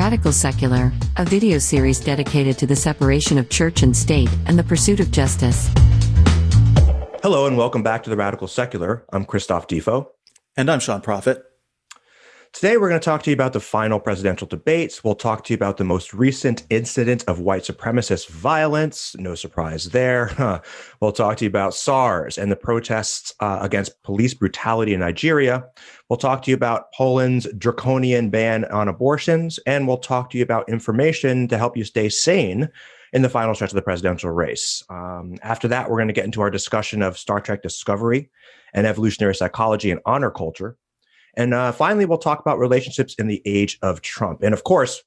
Radical Secular, a video series dedicated to the separation of church and state and the pursuit of justice. Hello and welcome back to the Radical Secular. I'm Christophe Difo. And I'm Sean Prophet. Today we're going to talk to you about the final presidential debates. We'll talk to you about the most recent incident of white supremacist violence. No surprise there. We'll talk to you about SARS and the protests against police brutality in Nigeria. We'll talk to you about Poland's draconian ban on abortions. And we'll talk to you about information to help you stay sane in the final stretch of the presidential race. After that, we're going to get into our discussion of Star Trek Discovery and evolutionary psychology and honor culture. And finally, we'll talk about relationships in the age of Trump. And of course,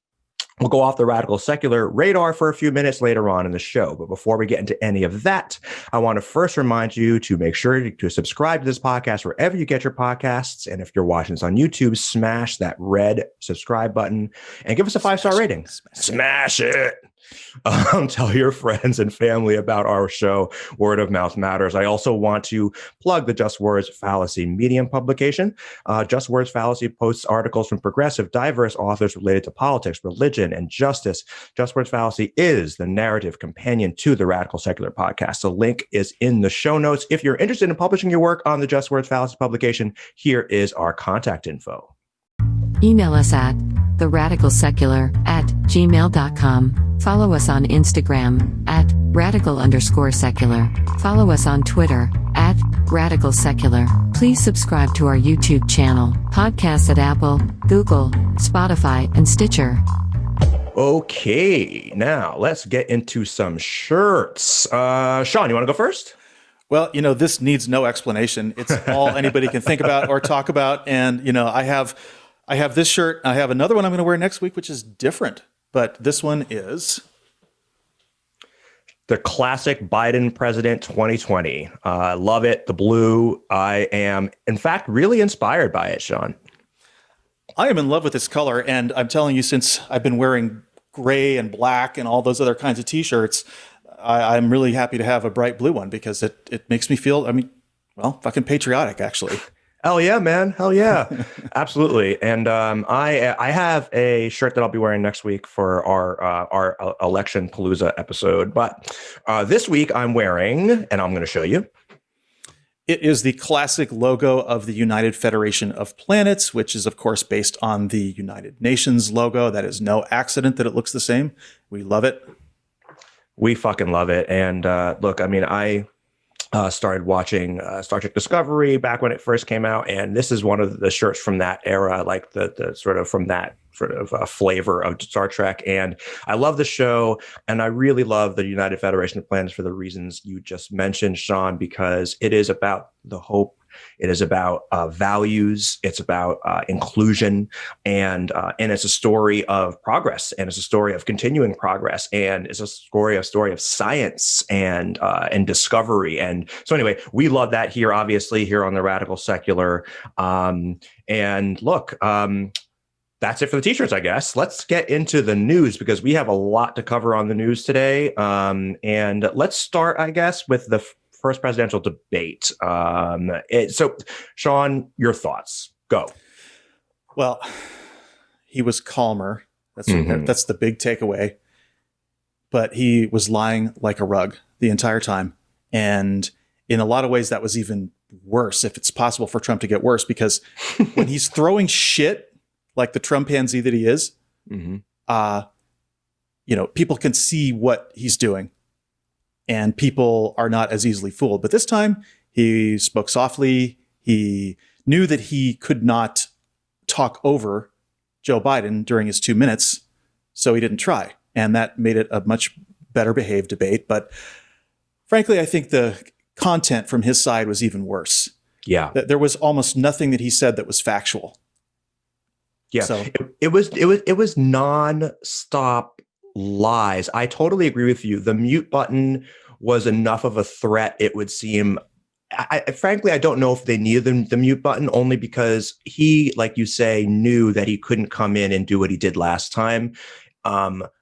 we'll go off the Radical Secular radar for a few minutes later on in the show. But before we get into any of that, I want to first remind you to make sure to subscribe to this podcast wherever you get your podcasts. And if you're watching this on YouTube, smash that red subscribe button and give us a 5-star rating. Smash it. Tell your friends and family about our show. Word of mouth matters. I also want to plug the Just Words Fallacy Medium publication. Just Words Fallacy posts articles from progressive, diverse authors related to politics, religion, and justice. Just Words Fallacy is the narrative companion to the Radical Secular podcast. The link is in the show notes. If you're interested in publishing your work on the Just Words Fallacy publication, here is our contact info. Email us at theradicalsecular@gmail.com. Follow us on Instagram at @radical_secular. Follow us on Twitter at @radicalsecular. Please subscribe to our YouTube channel, podcasts at Apple, Google, Spotify, and Stitcher. Okay, now let's get into some shirts. Sean, you want to go first? Well, this needs no explanation. It's all anybody can think about or talk about. And, I have this shirt. I have another one I'm going to wear next week, which is different. But this one is the classic Biden president 2020. Love it. The blue. I am, in fact, really inspired by it, Sean. I am in love with this color. And I'm telling you, since I've been wearing gray and black and all those other kinds of T-shirts, I'm really happy to have a bright blue one because it makes me feel, fucking patriotic, actually. Hell yeah, man. Hell yeah. Absolutely. And I have a shirt that I'll be wearing next week for our Election Palooza episode. But this week I'm wearing, and I'm going to show you. It is the classic logo of the United Federation of Planets, which is, of course, based on the United Nations logo. That is no accident that it looks the same. We love it. We fucking love it. And look, I started watching Star Trek Discovery back when it first came out, and this is one of the shirts from that era, like the sort of from that sort of flavor of Star Trek. And I love the show, and I really love the United Federation of Planets for the reasons you just mentioned, Sean, because it is about the hope. It is about values. It's about inclusion, and it's a story of progress, and it's a story of continuing progress, and it's a story of science and discovery. And so, anyway, we love that here, obviously, here on the Radical Secular. And look, that's it for the T-shirts, I guess. Let's get into the news because we have a lot to cover on the news today. And let's start, I guess, with the first presidential debate. So, Sean, your thoughts. Go. Well, he was calmer. That's the big takeaway. But he was lying like a rug the entire time. And in a lot of ways, that was even worse, if it's possible for Trump to get worse, because when he's throwing shit like the Trumpanzee that he is, people can see what he's doing. And people are not as easily fooled. But this time, he spoke softly. He knew that he could not talk over Joe Biden during his 2 minutes, so he didn't try. And that made it a much better behaved debate. But frankly, I think the content from his side was even worse. Yeah. There was almost nothing that he said that was factual. Yeah. So it was nonstop lies. I totally agree with you. The mute button was enough of a threat, it would seem. Frankly, I don't know if they needed the mute button, only because he, like you say, knew that he couldn't come in and do what he did last time.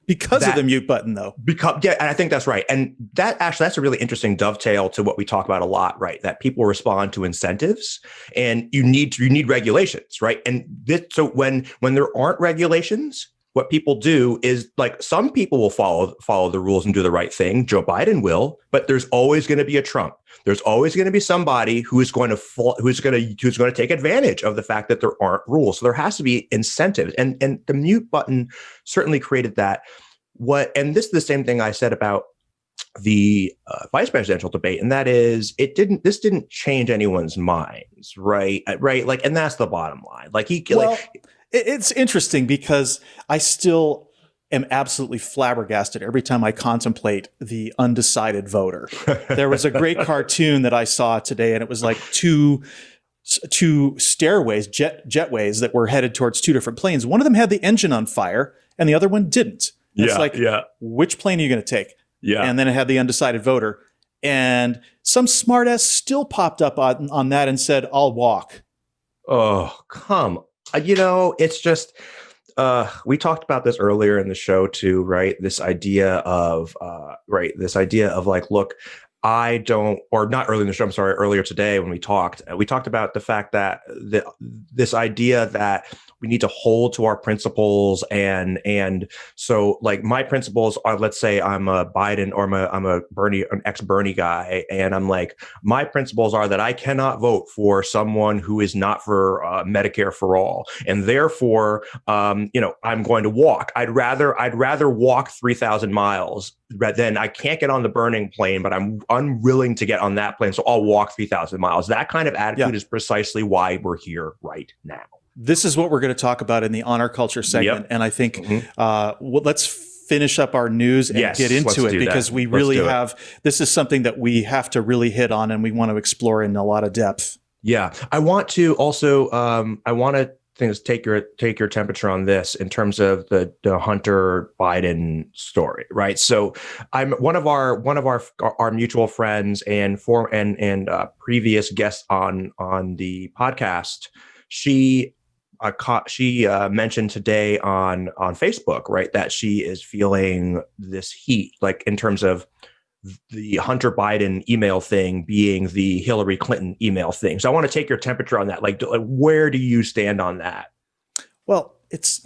Because of the mute button, though. Yeah, and I think that's right. And that's a really interesting dovetail to what we talk about a lot, right? That people respond to incentives, and you need regulations, right? And so when there aren't regulations, what people do is like some people will follow the rules and do the right thing. Joe Biden will, but there's always going to be a Trump. There's always going to be somebody who's going to take advantage of the fact that there aren't rules. So there has to be incentives, and the mute button certainly created that. And this is the same thing I said about the vice presidential debate, and that is this didn't change anyone's minds, right? Like, and that's the bottom line. It's interesting because I still am absolutely flabbergasted every time I contemplate the undecided voter. There was a great cartoon that I saw today, and it was like two stairways, jetways that were headed towards two different planes. One of them had the engine on fire, and the other one didn't. It's like, which plane are you going to take? Yeah. And then it had the undecided voter. And some smartass still popped up on that and said, I'll walk. Oh, come on. It's just, we talked about this earlier in the show too, right? This idea of like, look, earlier today when we talked about the fact that this idea that we need to hold to our principles. And so like my principles are, let's say I'm a Biden or I'm a Bernie, an ex-Bernie guy. And I'm like, my principles are that I cannot vote for someone who is not for Medicare for all. And therefore, I'm going to walk. I'd rather walk 3,000 miles than I can't get on the burning plane, but I'm unwilling to get on that plane. So I'll walk 3,000 miles. That kind of attitude is precisely why we're here right now. This is what we're going to talk about in the honor culture segment. Yep. And I think let's finish up our news and get into it, because we really have, this is something that we have to really hit on and we want to explore in a lot of depth. Yeah. I want to also, take your temperature on this in terms of the Hunter Biden story, right? So I'm one of our mutual friends and previous guests on the podcast. She mentioned today on Facebook, right, that she is feeling this heat, like in terms of the Hunter Biden email thing being the Hillary Clinton email thing. So I want to take your temperature on that. Like where do you stand on that? Well, it's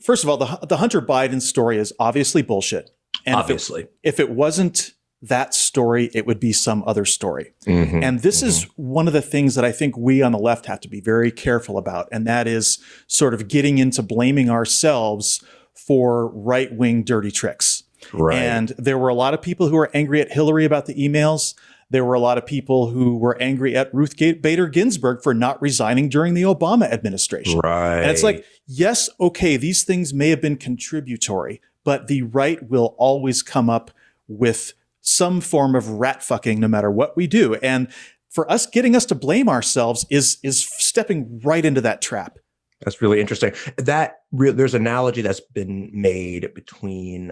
first of all, the Hunter Biden story is obviously bullshit. And obviously, if it wasn't that story, it would be some other story. Mm-hmm, and this is one of the things that I think we on the left have to be very careful about. And that is sort of getting into blaming ourselves for right-wing dirty tricks. Right. And there were a lot of people who were angry at Hillary about the emails. There were a lot of people who were angry at Ruth Bader Ginsburg for not resigning during the Obama administration. Right. And it's like, yes, okay, these things may have been contributory, but the right will always come up with some form of rat fucking no matter what we do. And for us, getting us to blame ourselves is stepping right into that trap. That's really interesting. There's an analogy that's been made between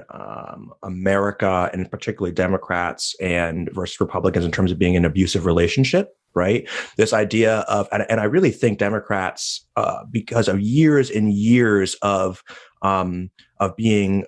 America and particularly Democrats versus Republicans in terms of being an abusive relationship, right? This idea of, and I really think Democrats, because of years and years of being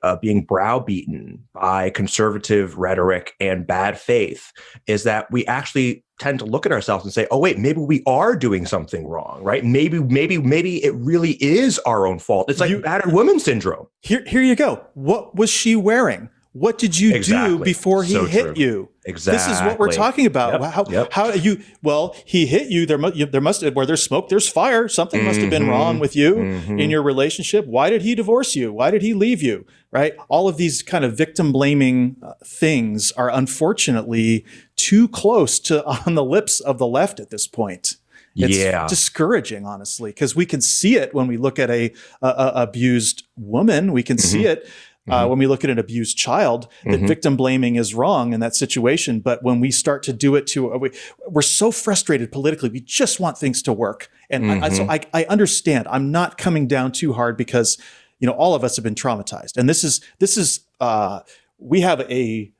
browbeaten by conservative rhetoric and bad faith, is that we actually tend to look at ourselves and say, oh, wait, maybe we are doing something wrong, right? Maybe it really is our own fault. It's like battered woman syndrome. Here you go. What was she wearing? What did you do before he hit you? Exactly. This is what we're talking about. How he hit you. There must have, where there's smoke, there's fire. Something must have been wrong with you in your relationship. Why did he divorce you? Why did he leave you? Right? All of these kind of victim blaming things are unfortunately too close to on the lips of the left at this point. It's discouraging, honestly, because we can see it when we look at a abused woman. We can see it when we look at an abused child, that victim blaming is wrong in that situation. But when we start to do it we're so frustrated politically. We just want things to work. And so I understand. I'm not coming down too hard because, all of us have been traumatized. And this is we have a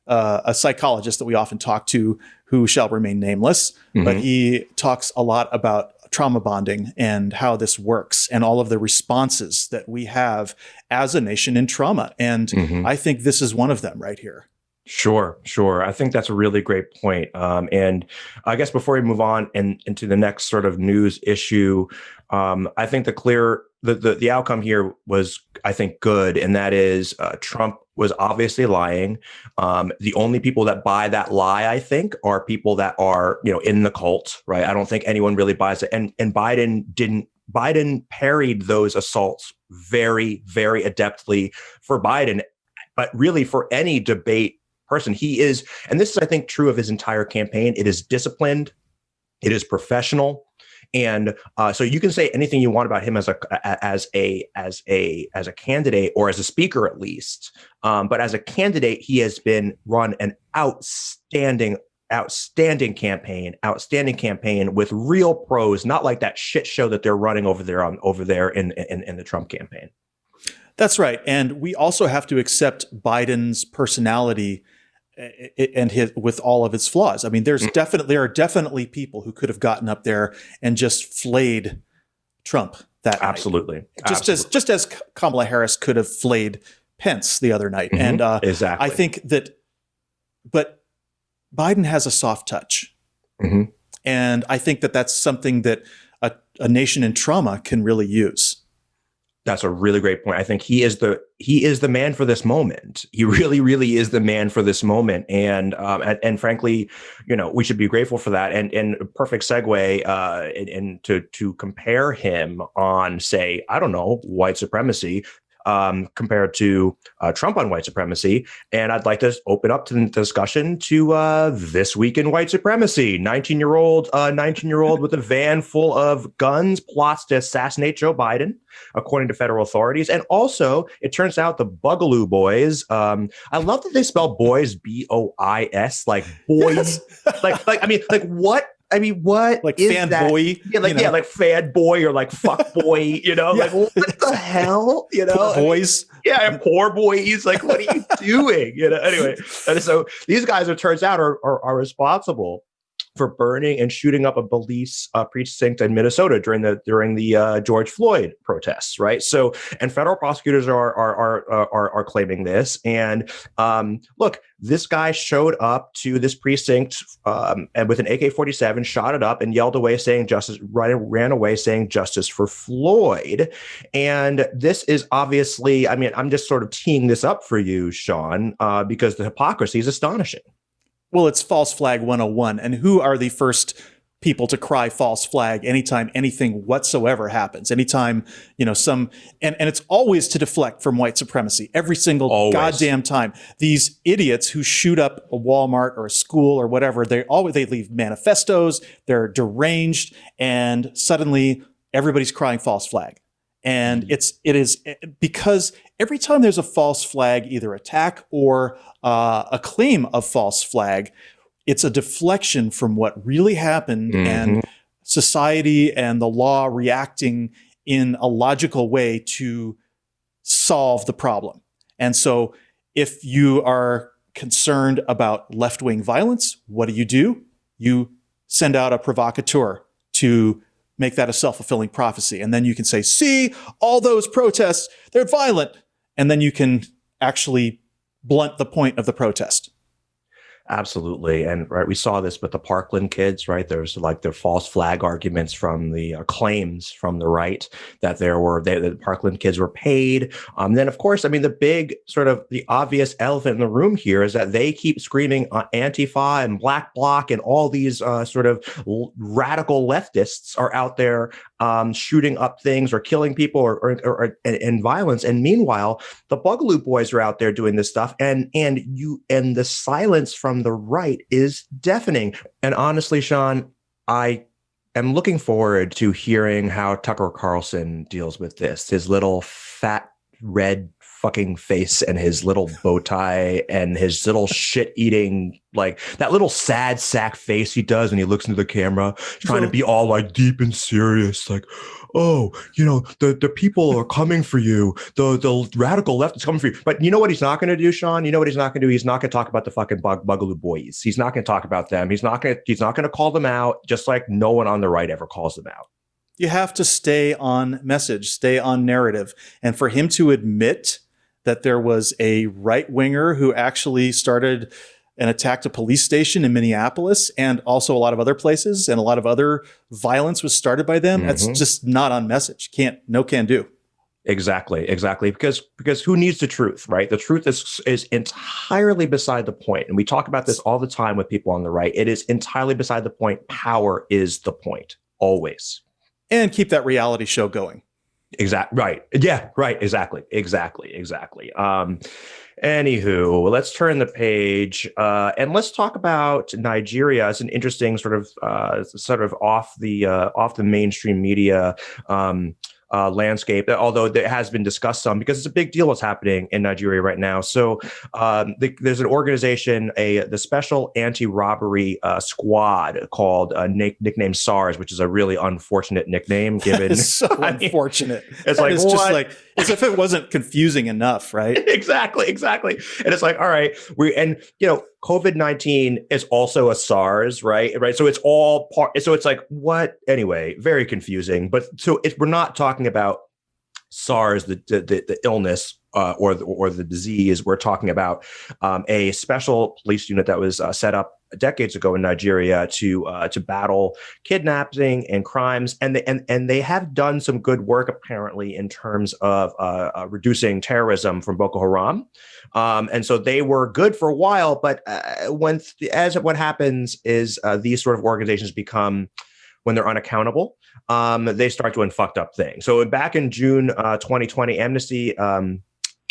psychologist that we often talk to who shall remain nameless, but he talks a lot about trauma bonding and how this works and all of the responses that we have as a nation in trauma. And I think this is one of them right here. Sure, sure. I think that's a really great point. And I guess before we move on and into the next sort of news issue, I think the outcome here was, I think, good, and that is Trump was obviously lying. The only people that buy that lie, I think, are people that are, in the cult, right? I don't think anyone really buys it, and Biden parried those assaults very, very adeptly for Biden, but really for any debate person. He is, and this is, I think, true of his entire campaign. It is disciplined, it is professional, and so you can say anything you want about him as a candidate, or as a speaker at least. But as a candidate, he has been run an outstanding campaign with real pros, not like that shit show that they're running over there in the Trump campaign. That's right. And we also have to accept Biden's personality and with all of its flaws. I mean, there are definitely people who could have gotten up there and just flayed Trump that Absolutely. night. Just as Kamala Harris could have flayed Pence the other night. Mm-hmm. And exactly. I think but Biden has a soft touch. Mm-hmm. And I think that's something that a nation in trauma can really use. That's a really great point. I think he is the man for this moment. He really, really is the man for this moment. And frankly, we should be grateful for that. And a perfect segue to compare him on, say, I don't know, white supremacy, compared to Trump on white supremacy. And I'd like to open up the discussion to This Week in White Supremacy. 19-year-old with a van full of guns plots to assassinate Joe Biden, according to federal authorities. And also, it turns out the Bugaloo Boys, I love that they spell boys B-O-I-S, like boys. Yes. What? I mean, what like is fan that? boy? Like fan boy or like fuck boy, Yeah. Like what the hell, Poor boys. Poor boys. Like, what are you doing? Anyway, and so these guys, it turns out, are responsible for burning and shooting up a police precinct in Minnesota during the George Floyd protests, right? So, and federal prosecutors are claiming this. And look, this guy showed up to this precinct and with an AK-47, shot it up, and yelled away, saying justice. Ran away saying justice for Floyd. And this is obviously, I mean, I'm just sort of teeing this up for you, Sean, because the hypocrisy is astonishing. Well, it's false flag 101. And who are the first people to cry false flag anytime anything whatsoever happens? Anytime, and it's always to deflect from white supremacy. Every single goddamn time. These idiots who shoot up a Walmart or a school or whatever, they leave manifestos, they're deranged, and suddenly everybody's crying false flag. And it is because every time there's a false flag, either attack or a claim of false flag, it's a deflection from what really happened, and society and the law reacting in a logical way to solve the problem. And so if you are concerned about left-wing violence, what do? You send out a provocateur to make that a self-fulfilling prophecy. And then you can say, see, all those protests, they're violent. And then you can actually blunt the point of the protest. Absolutely. And right, we saw this with the Parkland kids, right? There's like the false flag arguments from the claims from the right that the Parkland kids were paid. Then, of course, I mean, the big sort of the obvious elephant in the room here is that they keep screaming Antifa and Black Bloc, and all these sort of radical leftists are out there shooting up things or killing people or in violence. And meanwhile, the Bugaloo Boys are out there doing this stuff, and the silence from the right is deafening. And honestly, Sean, I am looking forward to hearing how Tucker Carlson deals with this. His little fat red fucking face and his little bow tie and his little shit eating, like that little sad sack face he does when he looks into the camera, trying to be all like deep and serious, like, oh, the people are coming for you. The radical left is coming for you. But you know what he's not going to do, Sean? You know what he's not going to do? He's not going to talk about the fucking Bugaloo Boys. He's not going to talk about them. He's not going to call them out, just like no one on the right ever calls them out. You have to stay on message, stay on narrative. And for him to admit that there was a right-winger who actually started and attacked a police station in Minneapolis and also a lot of other places, and a lot of other violence was started by them. That's just not on message. Can do. Exactly. Because who needs the truth, right? The truth is entirely beside the point. And we talk about this all the time with people on the right. It is entirely beside the point. Power is the point, always. And keep that reality show going. Right. Yeah, right. Exactly. Anywho, let's turn the page and let's talk about Nigeria. It's an interesting sort of off the mainstream media landscape, although it has been discussed some because it's a big deal what's happening in Nigeria right now. So there's an organization, the Special Anti-Robbery Squad, called nicknamed SARS, which is a really unfortunate nickname given. It's so unfortunate. It's like, it's just like as if it wasn't confusing enough, right? Exactly. And it's like, all right, COVID-19 is also a SARS, right? So it's all part. So it's like, what? Anyway, very confusing. But so we're not talking about SARS, the illness or the disease. We're talking about a special police unit that was set up decades ago in Nigeria to battle kidnapping and crimes, and they have done some good work apparently in terms of reducing terrorism from Boko Haram, and so they were good for a while. But what happens is these sort of organizations become, when they're unaccountable, they start doing fucked up things. So back in June 2020, Amnesty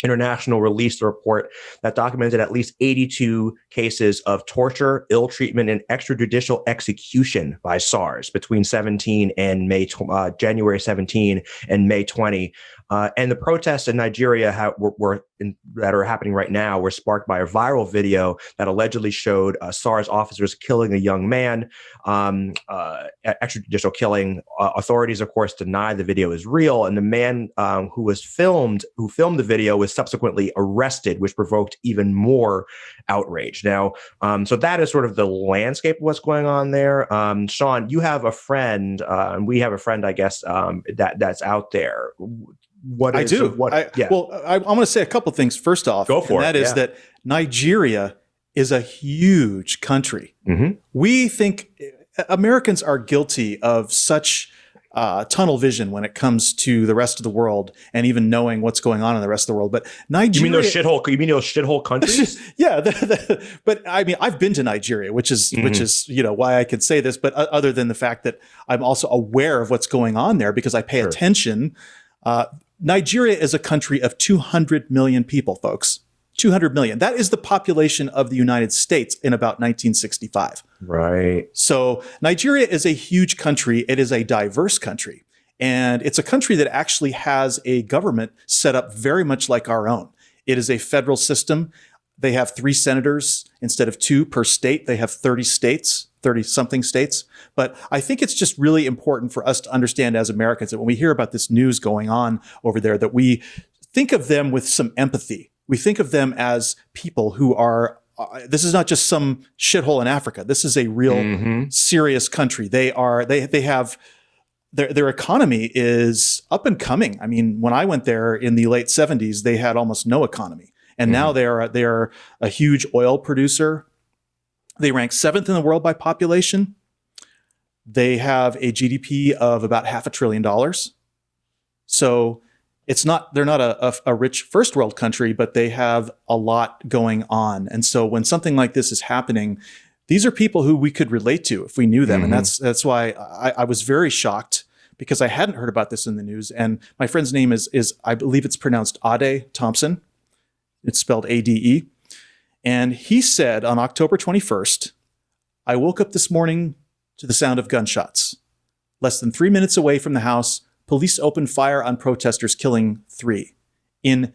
International released a report that documented at least 82 cases of torture, ill treatment, and extrajudicial execution by SARS between January 17 and May 20. And the protests in Nigeria that are happening right now were sparked by a viral video that allegedly showed SARS officers killing a young man, extrajudicial killing. Authorities, of course, deny the video is real, and the man who filmed the video was subsequently arrested, which provoked even more outrage. Now, so that is sort of the landscape of what's going on there. Sean, you have a friend, and we have a friend, I guess, that's out there. I do. Well, I want to say a couple things. First off, go for it. That is that Nigeria is a huge country. Mm-hmm. We think Americans are guilty of such tunnel vision when it comes to the rest of the world and even knowing what's going on in the rest of the world. But Nigeria, you mean those shithole countries? Yeah, but I mean, I've been to Nigeria, which is why I could say this. But other than the fact that I'm also aware of what's going on there because I pay attention. Nigeria is a country of 200 million people, folks. 200 million. That is the population of the United States in about 1965. Right. So Nigeria is a huge country. It is a diverse country. And it's a country that actually has a government set up very much like our own. It is a federal system. They have 3 senators instead of 2 per state. They have 30-something states. But I think it's just really important for us to understand as Americans that when we hear about this news going on over there, that we think of them with some empathy. We think of them as people who are, this is not just some shithole in Africa. This is a real serious country. They have, their economy is up and coming. I mean, when I went there in the late 70s, they had almost no economy. And now they are a huge oil producer. They rank 7th in the world by population. They have a GDP of about $500 billion. So they're not a rich first world country, but they have a lot going on. And so when something like this is happening, these are people who we could relate to if we knew them. And that's why I was very shocked because I hadn't heard about this in the news. And my friend's name is I believe it's pronounced Ade Thompson. It's spelled ADE. And he said on October 21st, I woke up this morning to the sound of gunshots. Less than 3 minutes away from the house, police opened fire on protesters, killing 3. In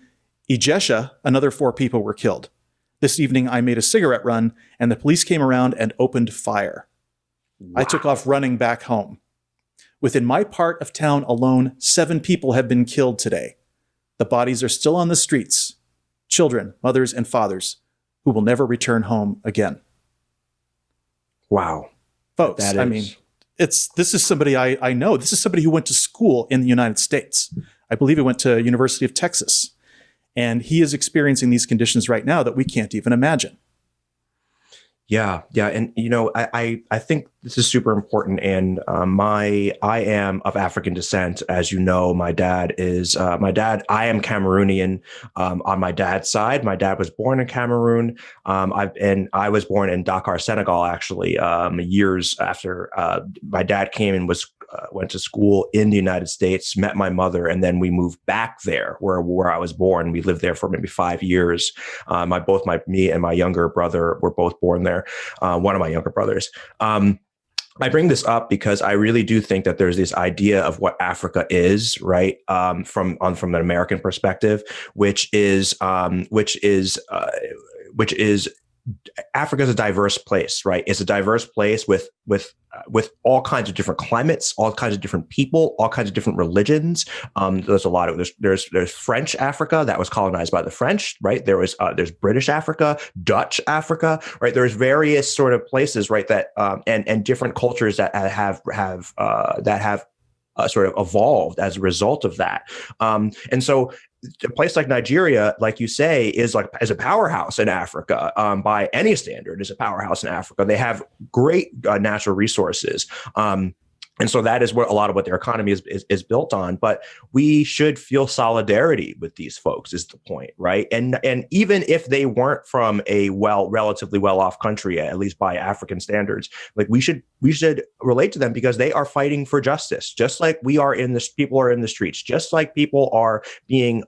Ijesha, another 4 people were killed. This evening, I made a cigarette run, and the police came around and opened fire. Wow. I took off running back home. Within my part of town alone, 7 people have been killed today. The bodies are still on the streets. Children, mothers, and fathers who will never return home again. Wow. Folks, I mean, this is somebody I know. This is somebody who went to school in the United States. I believe he went to University of Texas. And he is experiencing these conditions right now that we can't even imagine. Yeah. And, I think this is super important. And I am of African descent. As you know, I am Cameroonian on my dad's side. My dad was born in Cameroon. I was born in Dakar, Senegal, actually, years after my dad came and went to school in the United States, met my mother, and then we moved back there where I was born. We lived there for maybe 5 years. Me and my younger brother were both born there. One of my younger brothers. I bring this up because I really do think that there's this idea of what Africa is, right? From an American perspective, which is Africa is a diverse place, right? It's a diverse place with all kinds of different climates, all kinds of different people, all kinds of different religions. There's French Africa that was colonized by the French, right? There's British Africa, Dutch Africa, right? There's various sort of places, right? That and different cultures that have sort of evolved as a result of that. And so a place like Nigeria, like you say, is a powerhouse in Africa by any standard. Is a powerhouse in Africa. They have great natural resources. And so that is what a lot of what their economy is built on. But we should feel solidarity with these folks is the point, right? And even if they weren't from a relatively well-off country, at least by African standards, like we should relate to them because they are fighting for justice, just like people are in the streets, just like people are being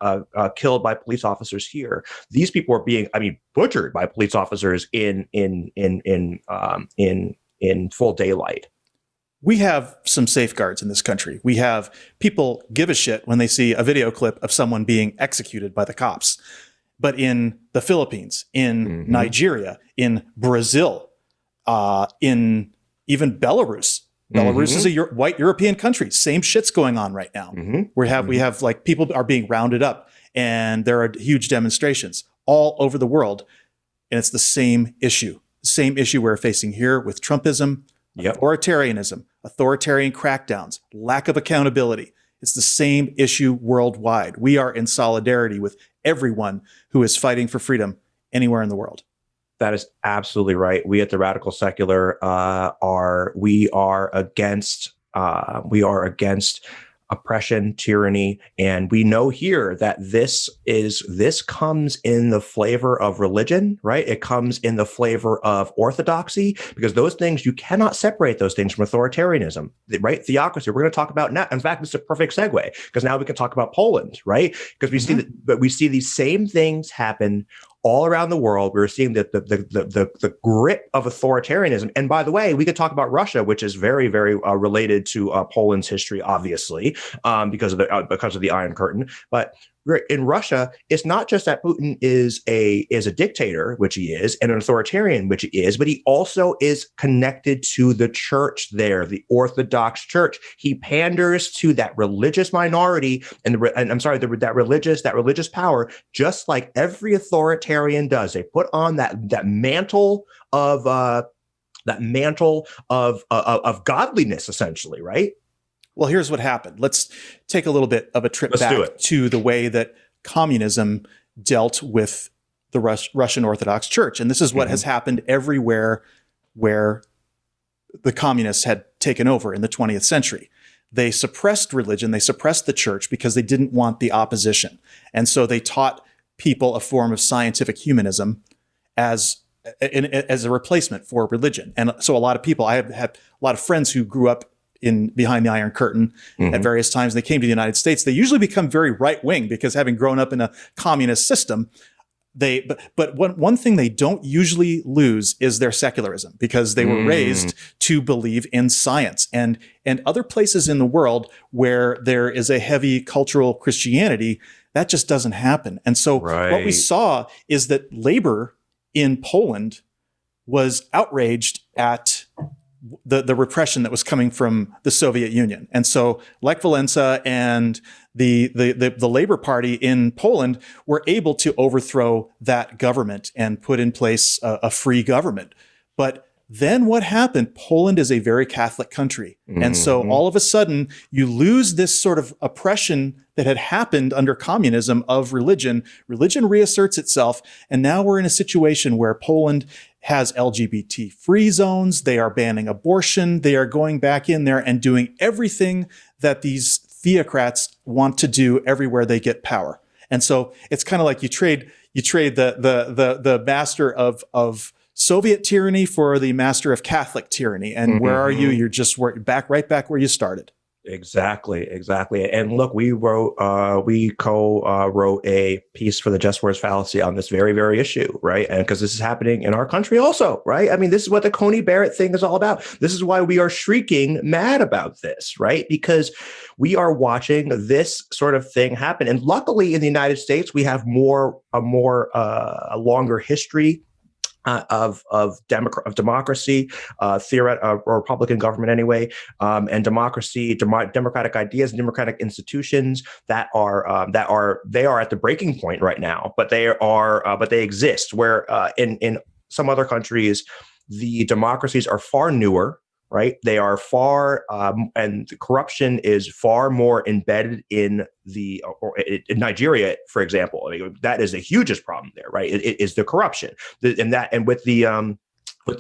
killed by police officers here. These people are being, butchered by police officers in full daylight. We have some safeguards in this country. We have people give a shit when they see a video clip of someone being executed by the cops. But in the Philippines, in Nigeria, in Brazil, in even Belarus, Belarus is a white European country. Same shit's going on right now. We have like people are being rounded up and there are huge demonstrations all over the world. And it's the same issue we're facing here with Trumpism, authoritarianism, authoritarian crackdowns, lack of accountability. It's the same issue worldwide. We are in solidarity with everyone who is fighting for freedom anywhere in the world. That is absolutely right. We at the Radical Secular are against oppression, tyranny, and we know here that this comes in the flavor of religion, right? It comes in the flavor of orthodoxy, because those things, you cannot separate those things from authoritarianism, right? Theocracy. We're going to talk about now. In fact, it's a perfect segue because now we can talk about Poland, right? Because we see these same things happen all around the world. We're seeing the grip of authoritarianism. And by the way, we could talk about Russia, which is very, very related to Poland's history, obviously, because of the Iron Curtain. But in Russia, it's not just that Putin is a dictator, which he is, and an authoritarian, which he is, but he also is connected to the church there, the Orthodox Church. He panders to that religious minority that religious power, just like every authoritarian does. They put on that mantle of godliness, essentially, right? Well, here's what happened. Let's take a little bit of a trip back to the way that communism dealt with the Russian Orthodox Church. And this is what has happened everywhere where the communists had taken over in the 20th century. They suppressed religion, they suppressed the church because they didn't want the opposition. And so they taught people a form of scientific humanism as a replacement for religion. And so a lot of people, I have had a lot of friends who grew up behind the Iron Curtain at various times. They came to the United States. They usually become very right-wing because having grown up in a communist system, but one thing they don't usually lose is their secularism, because they were raised to believe in science. And other places in the world where there is a heavy cultural Christianity, that just doesn't happen. And so what we saw is that labor in Poland was outraged at the repression that was coming from the Soviet Union. And so Lech Walesa and the Labor Party in Poland were able to overthrow that government and put in place a free government. But Then what happened? Poland is a very Catholic country. And so all of a sudden you lose this sort of oppression that had happened under communism of religion. Religion reasserts itself. And now we're in a situation where Poland has LGBT free zones. They are banning abortion. They are going back in there and doing everything that these theocrats want to do everywhere they get power. And so it's kind of like you trade the master of Soviet tyranny for the master of Catholic tyranny. And where are you? You're just right back where you started. Exactly. And look, we co-wrote a piece for the Just Words Fallacy on this very, very issue, right? And because this is happening in our country also, right? I mean, this is what the Coney Barrett thing is all about. This is why we are shrieking mad about this, right? Because we are watching this sort of thing happen. And luckily in the United States, we have a longer history of democracy, or Republican government anyway, and democracy, democratic ideas, and democratic institutions that are at the breaking point right now. But they exist. Where in some other countries, the democracies are far newer. Right, they are far, and corruption is far more embedded in in Nigeria, for example. I mean, that is the hugest problem there. Right, it is the corruption, and with the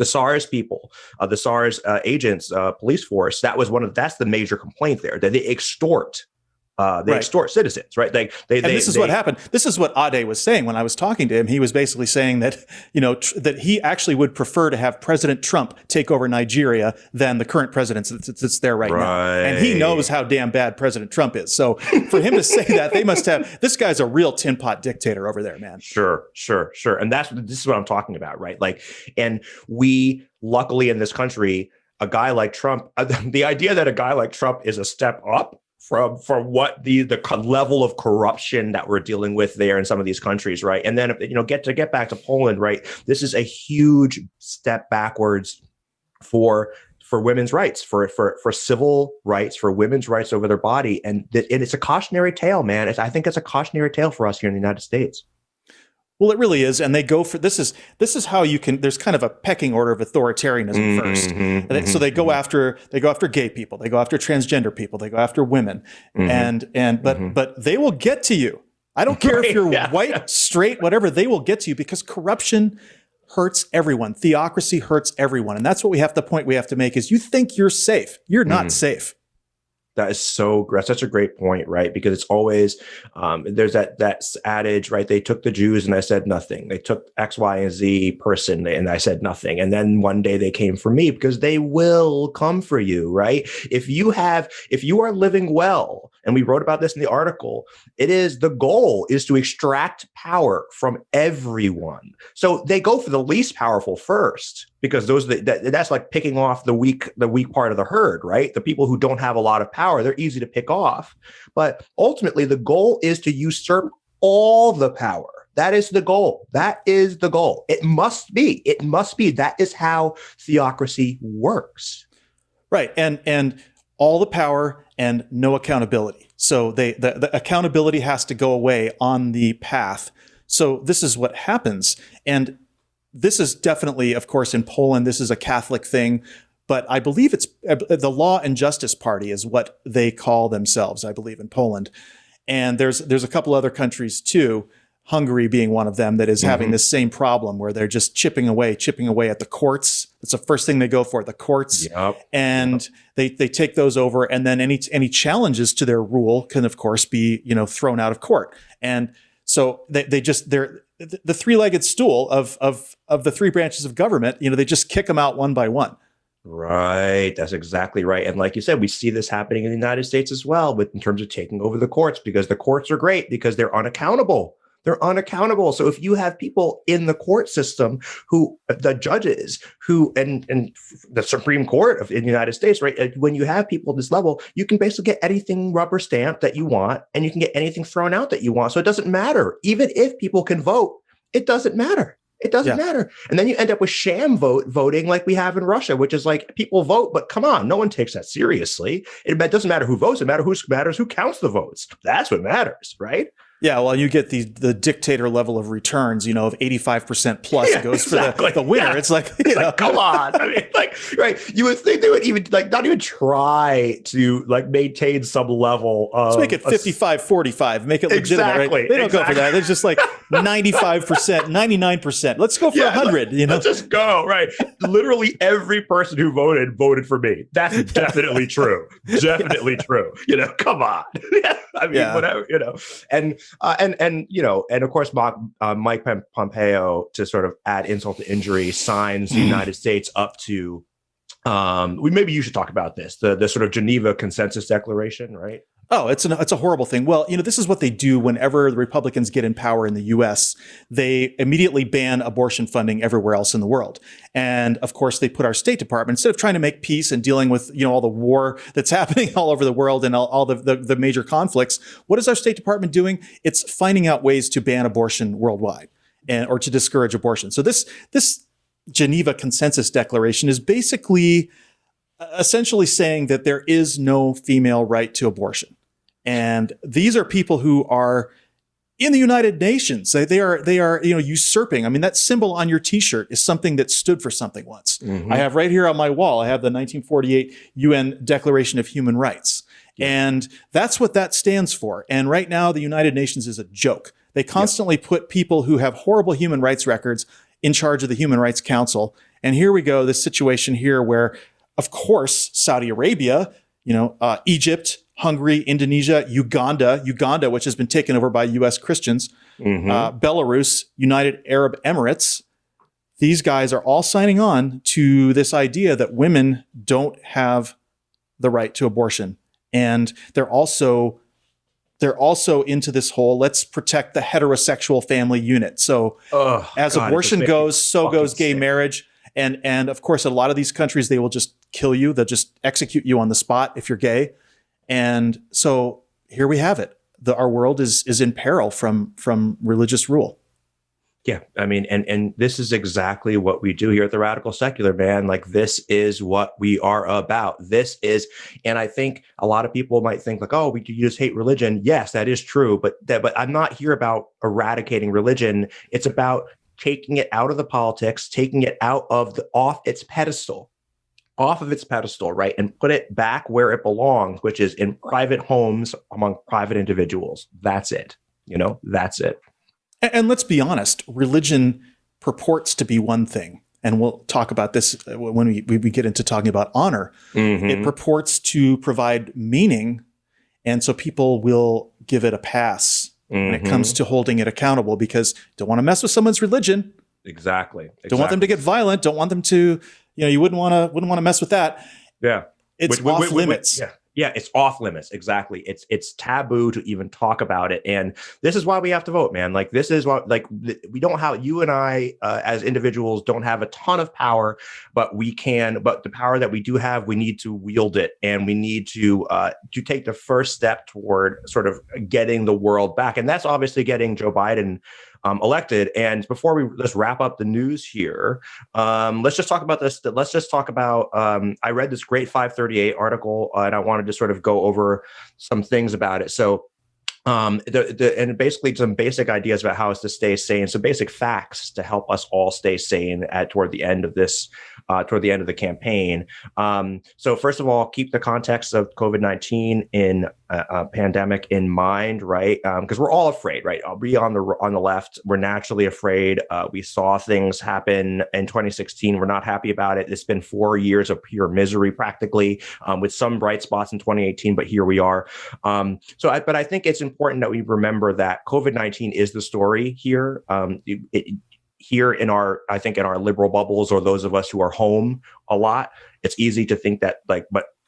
SARS people, the SARS agents, police force. That's the major complaint there. That they extort. Extort citizens, right? This is what happened. This is what Ade was saying when I was talking to him. He was basically saying that, that he actually would prefer to have President Trump take over Nigeria than the current president that's there right now. And he knows how damn bad President Trump is. So for him to say that, they must have, this guy's a real tin pot dictator over there, man. Sure. And this is what I'm talking about, right? And we, luckily in this country, a guy like Trump, the idea that a guy like Trump is a step up from what the level of corruption that we're dealing with there in some of these countries, right? And then get back to Poland, right? This is a huge step backwards for women's rights, for civil rights, for women's rights over their body, and it's a cautionary tale, man. I think it's a cautionary tale for us here in the United States. Well, it really is. And they go for this is how you can, there's kind of a pecking order of authoritarianism first. So they go after gay people, they go after transgender people, they go after women. But they will get to you. I don't care if you're white, straight, whatever, they will get to you because corruption hurts everyone. Theocracy hurts everyone. And that's what we have to make is you think you're safe. You're not safe. That is such a great point, right? Because it's always, there's that adage, right? They took the Jews and I said nothing. They took X, Y, and Z person and I said nothing. And then one day they came for me because they will come for you, right? If you are living well, and we wrote about this in the article, the goal is to extract power from everyone. So they go for the least powerful first, because that's like picking off the weak part of the herd, right? The people who don't have a lot of power, they're easy to pick off. But ultimately, the goal is to usurp all the power. That is the goal. It must be. That is how theocracy works. Right. And all the power and no accountability. So the accountability has to go away on the path. So this is what happens. And this is definitely, of course, in Poland, this is a Catholic thing, but I believe it's the Law and Justice Party is what they call themselves, I believe, in Poland. And there's a couple other countries too, Hungary being one of them, that is having this same problem where they're just chipping away at the courts. That's the first thing they go for, the courts. And they take those over, and then any challenges to their rule can, of course, be thrown out of court. And so they're the three-legged stool of the three branches of government. They just kick them out one by one. Right. That's exactly right. And like you said, we see this happening in the United States as well, in terms of taking over the courts, because the courts are great because they're unaccountable. So if you have people in the court system the judges and the Supreme Court in the United States, right? When you have people at this level, you can basically get anything rubber stamped that you want, and you can get anything thrown out that you want. So it doesn't matter. Even if people can vote, it doesn't matter. It doesn't matter. And then you end up with sham voting like we have in Russia, which is like people vote, but come on, no one takes that seriously. It doesn't matter who votes. It matters who counts the votes. That's what matters, right? Yeah, well, you get the dictator level of returns, of 85% plus goes for the winner. Yeah. It's like, come on. I mean, right. You would think they would even not even try to maintain some level of. Let's make it 55-45, make it legitimate, right? They don't go for that. It's just 95%, 99%. Let's go for 100, Let's just go, right? Literally every person who voted for me. That's definitely true. Definitely true. Come on. I mean, whatever, and of course, Mike Pompeo, to sort of add insult to injury, signs the United States up to. Maybe you should talk about this, the sort of Geneva Consensus Declaration, right? Oh, it's a horrible thing. Well, this is what they do whenever the Republicans get in power in the U.S. They immediately ban abortion funding everywhere else in the world. And of course, they put our State Department, instead of trying to make peace and dealing with, all the war that's happening all over the world and all the major conflicts, what is our State Department doing? It's finding out ways to ban abortion worldwide or to discourage abortion. So this Geneva Consensus Declaration is basically essentially saying that there is no female right to abortion. And these are people who are in the United Nations. They are usurping. I mean, that symbol on your T-shirt is something that stood for something once. Mm-hmm. I have right here on my wall, I have the 1948 UN Declaration of Human Rights. Yeah. And that's what that stands for. And right now, the United Nations is a joke. They constantly put people who have horrible human rights records in charge of the Human Rights Council. And here we go, this situation here where, of course, Saudi Arabia, Egypt, Hungary, Indonesia, Uganda, which has been taken over by U.S. Christians, Belarus, United Arab Emirates. These guys are all signing on to this idea that women don't have the right to abortion. And they're also into this whole, let's protect the heterosexual family unit. So abortion goes, so goes gay marriage. And of course, a lot of these countries, they will just kill you. They'll just execute you on the spot if you're gay. And so here we have it. Our world is in peril from religious rule. Yeah, I mean, and this is exactly what we do here at the Radical Secular, man. This is what we are about. And I think a lot of people might think you just hate religion. Yes, that is true. But I'm not here about eradicating religion. It's about taking it out of the politics, taking it off of its pedestal, right? And put it back where it belongs, which is in private homes among private individuals. That's it. That's it. And let's be honest, religion purports to be one thing. And we'll talk about this when we get into talking about honor. Mm-hmm. It purports to provide meaning. And so people will give it a pass when it comes to holding it accountable because don't want to mess with someone's religion. Exactly. Don't want them to get violent. Don't want them to, you wouldn't want to mess with that. Yeah. It's off limits. Yeah, it's off limits. Exactly. It's taboo to even talk about it. And this is why we have to vote, man. This is why, we don't have, you and I as individuals don't have a ton of power, but the power that we do have, we need to wield it. And we need to take the first step toward sort of getting the world back. And that's obviously getting Joe Biden elected. And before let's wrap up the news here, let's just talk about this. Let's just talk about, I read this great 538 article and I wanted to sort of go over some things about it. So and basically some basic ideas about how to stay sane, some basic facts to help us all stay sane toward the end of the campaign. So first of all, keep the context of COVID-19 in a pandemic in mind, right? Because we're all afraid, right? I'll be on the left. We're naturally afraid. We saw things happen in 2016. We're not happy about it. It's been 4 years of pure misery, practically, with some bright spots in 2018. But here we are. But I think it's important that we remember that COVID-19 is the story here. Here in our liberal bubbles, or those of us who are home a lot, it's easy to think that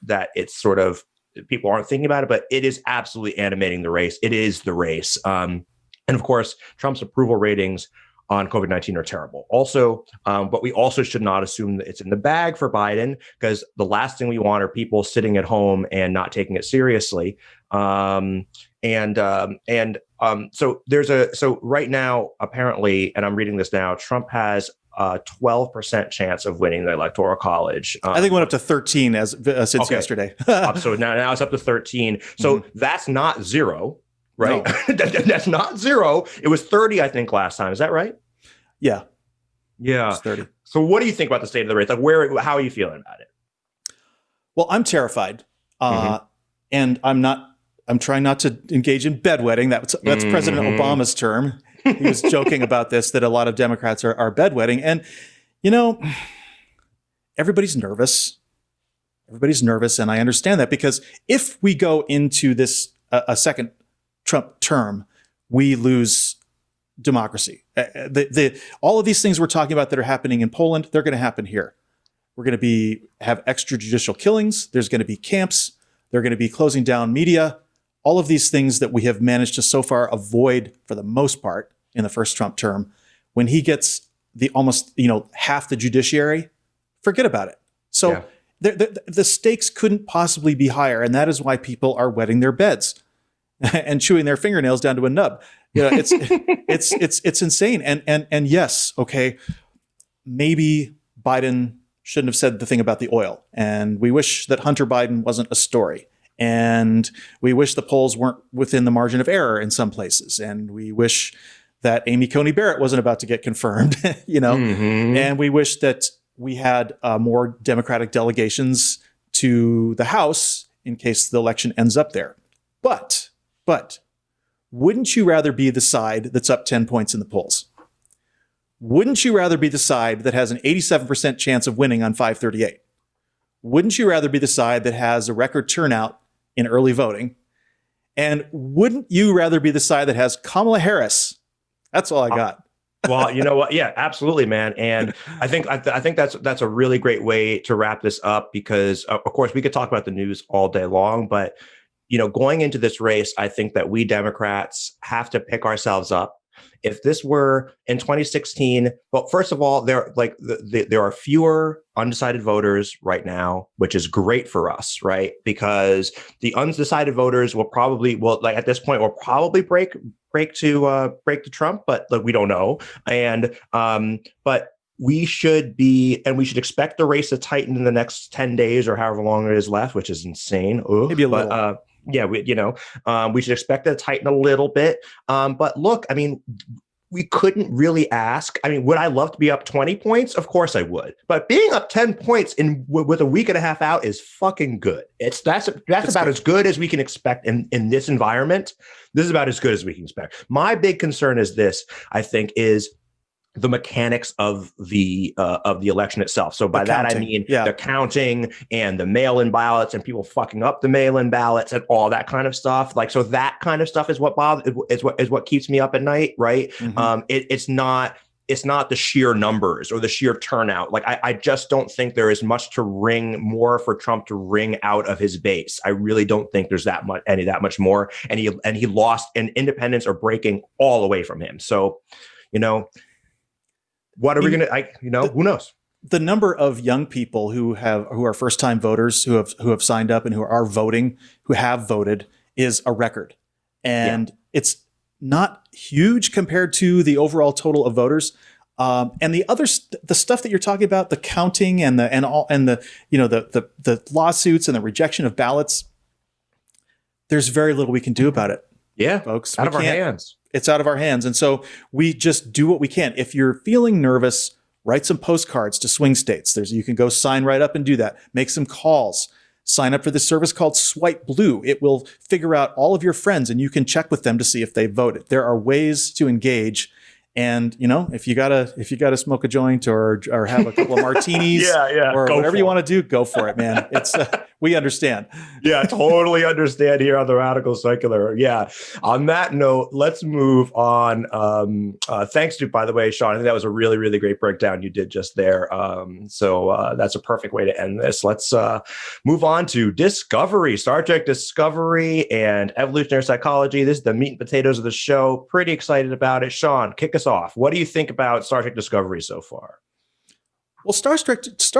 that it's sort of people aren't thinking about it, but it is absolutely animating the race. It is the race. And of course, Trump's approval ratings on COVID-19 are terrible. Also, but we also should not assume that it's in the bag for Biden, because the last thing we want are people sitting at home and not taking it seriously. So right now, apparently, and I'm reading this now, Trump has a 12% chance of winning the Electoral College. I think it went up to 13 since yesterday. So now it's up to 13. So that's not zero. right? No. That's not zero. It was 30, I think, last time. Is that right? Yeah. Yeah. It's 30. So what do you think about the state of the race? Like, how are you feeling about it? Well, I'm terrified. And I'm trying not to engage in bedwetting. That's President Obama's term. He was joking about this, that a lot of Democrats are bedwetting. And, everybody's nervous. Everybody's nervous. And I understand that, because if we go into this, a second Trump term, we lose democracy. All of these things we're talking about that are happening in Poland, they're going to happen here. We're going to have extrajudicial killings. There's going to be camps. They're going to be closing down media. All of these things that we have managed to so far avoid for the most part in the first Trump term. When he gets the almost, half the judiciary, forget about it. So the stakes couldn't possibly be higher. And that is why people are wetting their beds and chewing their fingernails down to a nub. It's insane. And yes, okay, maybe Biden shouldn't have said the thing about the oil. And we wish that Hunter Biden wasn't a story. And we wish the polls weren't within the margin of error in some places. And we wish that Amy Coney Barrett wasn't about to get confirmed, And we wish that we had more Democratic delegations to the House in case the election ends up there. But wouldn't you rather be the side that's up 10 points in the polls? Wouldn't you rather be the side that has an 87% chance of winning on 538? Wouldn't you rather be the side that has a record turnout in early voting? And wouldn't you rather be the side that has Kamala Harris? That's all I got. Well, you know what? Yeah, absolutely, man. And I think that's a really great way to wrap this up, because of course we could talk about the news all day long, but going into this race, I think that we Democrats have to pick ourselves up. If this were in 2016, well, first of all, there are fewer undecided voters right now, which is great for us, right? Because the undecided voters at this point will probably break to Trump, but we don't know. And but we should expect the race to tighten in the next 10 days or however long it is left, which is insane. Maybe a little. We should expect it to tighten a little bit. But look, we couldn't really ask. Would I love to be up 20 points? Of course I would. But being up 10 points with a week and a half out is fucking good. That's about as good as we can expect in this environment. This is about as good as we can expect. My big concern is this, I think, is the mechanics of the election itself. So by that I mean the counting and the mail-in ballots and people fucking up the mail-in ballots and all that kind of stuff. So that kind of stuff is what keeps me up at night, right? Mm-hmm. It's not the sheer numbers or the sheer turnout. I just don't think there is much more for Trump to wring out of his base. I really don't think there's that much more. And he lost, and independents are breaking all away from him. So, what are we going to, who knows? The number of young people who are first-time voters, who have signed up and who are voting, who have voted, is a record. And it's not huge compared to the overall total of voters. And the stuff that you're talking about, the counting and the lawsuits and the rejection of ballots, there's very little we can do about it. Yeah, folks. Out of our hands. It's out of our hands. And so we just do what we can. If you're feeling nervous, write some postcards to swing states. You can go sign right up and do that. Make some calls. Sign up for this service called Swipe Blue. It will figure out all of your friends and you can check with them to see if they voted. There are ways to engage. And if you gotta smoke a joint or have a couple of martinis or whatever you want to do, go for it, man. It's we understand. Yeah, totally understand here on the Radical Secular. Yeah. On that note, let's move on. Thanks to, by the way, Sean. I think that was a really, really great breakdown you did just there. So that's a perfect way to end this. Let's move on to Discovery, Star Trek Discovery, and evolutionary psychology. This is the meat and potatoes of the show. Pretty excited about it. Sean, kick us off. What do you think about Star Trek Discovery so far? Well, Star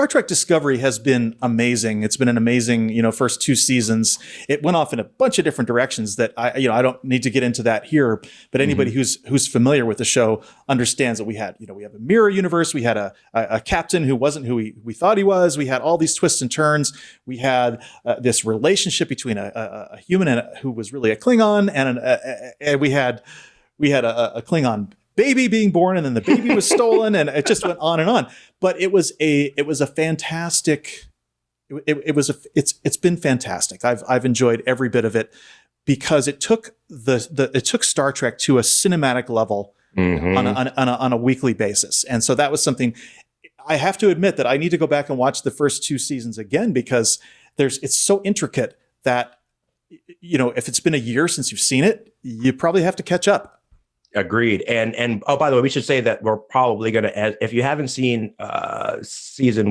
Trek Discovery has been amazing. It's been an amazing, first 2 seasons. It went off in a bunch of different directions that I don't need to get into that here. But anybody who's familiar with the show understands that we have a mirror universe. We had a captain who wasn't who we thought he was. We had all these twists and turns. We had this relationship between a human and who was really a Klingon, and we had a Klingon baby being born, and then the baby was stolen, and it just went on and on. But it's been fantastic. I've enjoyed every bit of it because it took Star Trek to a cinematic level on a weekly basis. And so that was something I have to admit that I need to go back and watch the first 2 seasons again, because it's so intricate that, if it's been a year since you've seen it, you probably have to catch up. Agreed. And oh, by the way, we should say that we're probably going to, if you haven't seen episode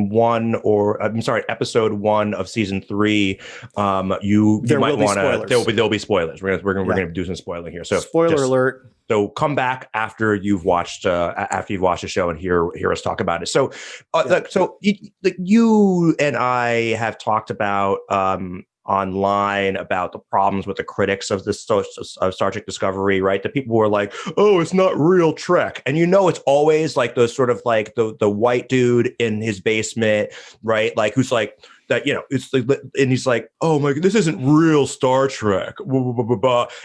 1 of season 3, you might want to. There'll be spoilers. We're going to do some spoiling here. So spoiler alert. So come back after you've watched the show and hear us talk about it. So you and I have talked about online about the problems with the critics of this of Star Trek Discovery, right? The people were like, "Oh, it's not real Trek," and it's always like those sort of like the white dude in his basement, right? Like who's like that, it's like, and he's like, "Oh my God, this isn't real Star Trek,"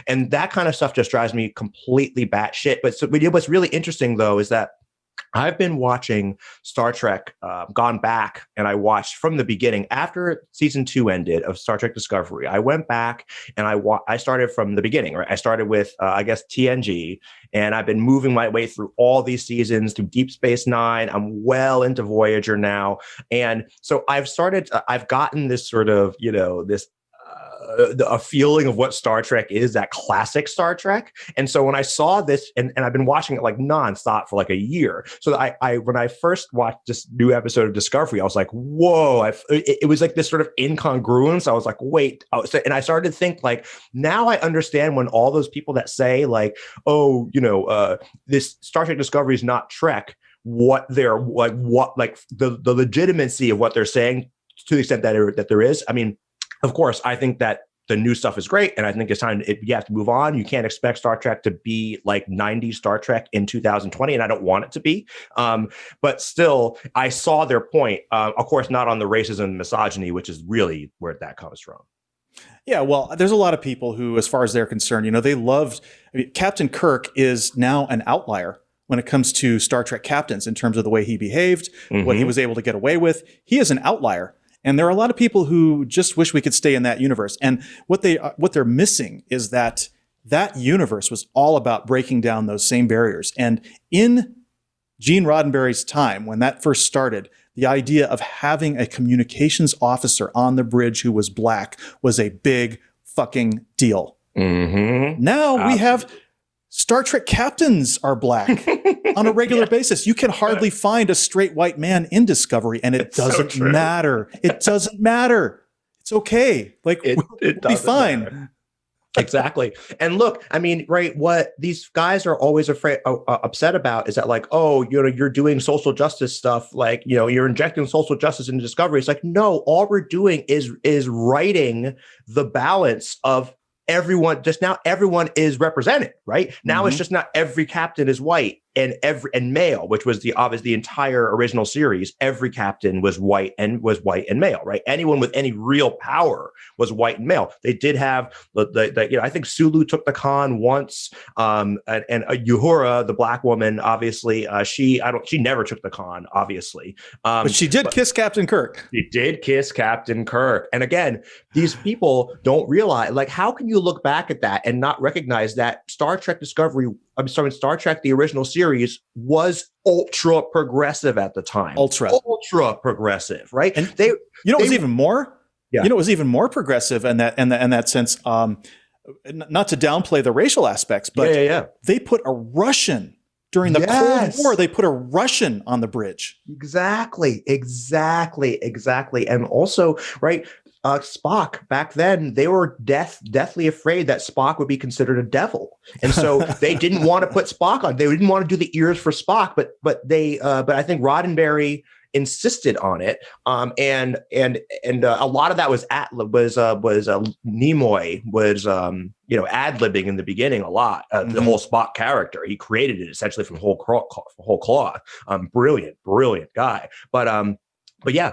and that kind of stuff just drives me completely batshit. But what's really interesting though is that I've been watching Star Trek, gone back, and I watched from the beginning after season 2 ended of Star Trek Discovery. I went back and I started from the beginning, right? I started with, TNG, and I've been moving my way through all these seasons through Deep Space Nine. I'm well into Voyager now. And so I've gotten this sort of, a feeling of what Star Trek is, that classic Star Trek. And so when I saw this, and I've been watching it like nonstop for like a year. So when I first watched this new episode of Discovery, I was like, whoa, it was like this sort of incongruence. I was like, wait. And I started to think like, now I understand when all those people that say like, oh, this Star Trek Discovery is not Trek, what they're like, the legitimacy of what they're saying to the extent that there is. I mean, of course, I think that the new stuff is great, and I think it's time you have to move on. You can't expect Star Trek to be like 90s Star Trek in 2020, and I don't want it to be. But still, I saw their point. Of course, not on the racism and misogyny, which is really where that comes from. Yeah, well, there's a lot of people who, as far as they're concerned, they loved Captain Kirk is now an outlier when it comes to Star Trek captains in terms of the way he behaved, what he was able to get away with. He is an outlier. And there are a lot of people who just wish we could stay in that universe. And what they're missing is that universe was all about breaking down those same barriers. And in Gene Roddenberry's time, when that first started, the idea of having a communications officer on the bridge who was black was a big fucking deal. Now we have Star Trek captains are black on a regular basis. You can hardly find a straight white man in Discovery, and it doesn't matter. It doesn't matter. It's okay. Like, we'll be fine. Matter. Exactly. And look, I mean, right, what these guys are always upset about is that like, oh, you're doing social justice stuff, like, you're injecting social justice into Discovery. It's like, no, all we're doing is writing the balance of everyone. Just now everyone is represented, right? Now it's just not every captain is white and male, which was the entire original series. Every captain was white and male, right? Anyone with any real power was white and male. They did have I think Sulu took the con once, and Uhura, the black woman, obviously, she never took the con, obviously, but she did kiss Captain Kirk. She did kiss Captain Kirk, and again, these people don't realize, like, how can you look back at that and not recognize that Star Trek Star Trek, the original series, was ultra progressive at the time. Ultra progressive, right? And it was even more. Yeah. It was even more progressive in that sense. Not to downplay the racial aspects, but they put a Russian during the Cold War. They put a Russian on the bridge. Exactly. And also, right, Spock, back then, they were deathly afraid that Spock would be considered a devil, and so they didn't want to put Spock on. They didn't want to do the ears for Spock, but I think Roddenberry insisted on it. And a lot of that was Nimoy was ad-libbing in the beginning a lot. The whole Spock character, he created it essentially from whole cloth. Brilliant guy. But yeah,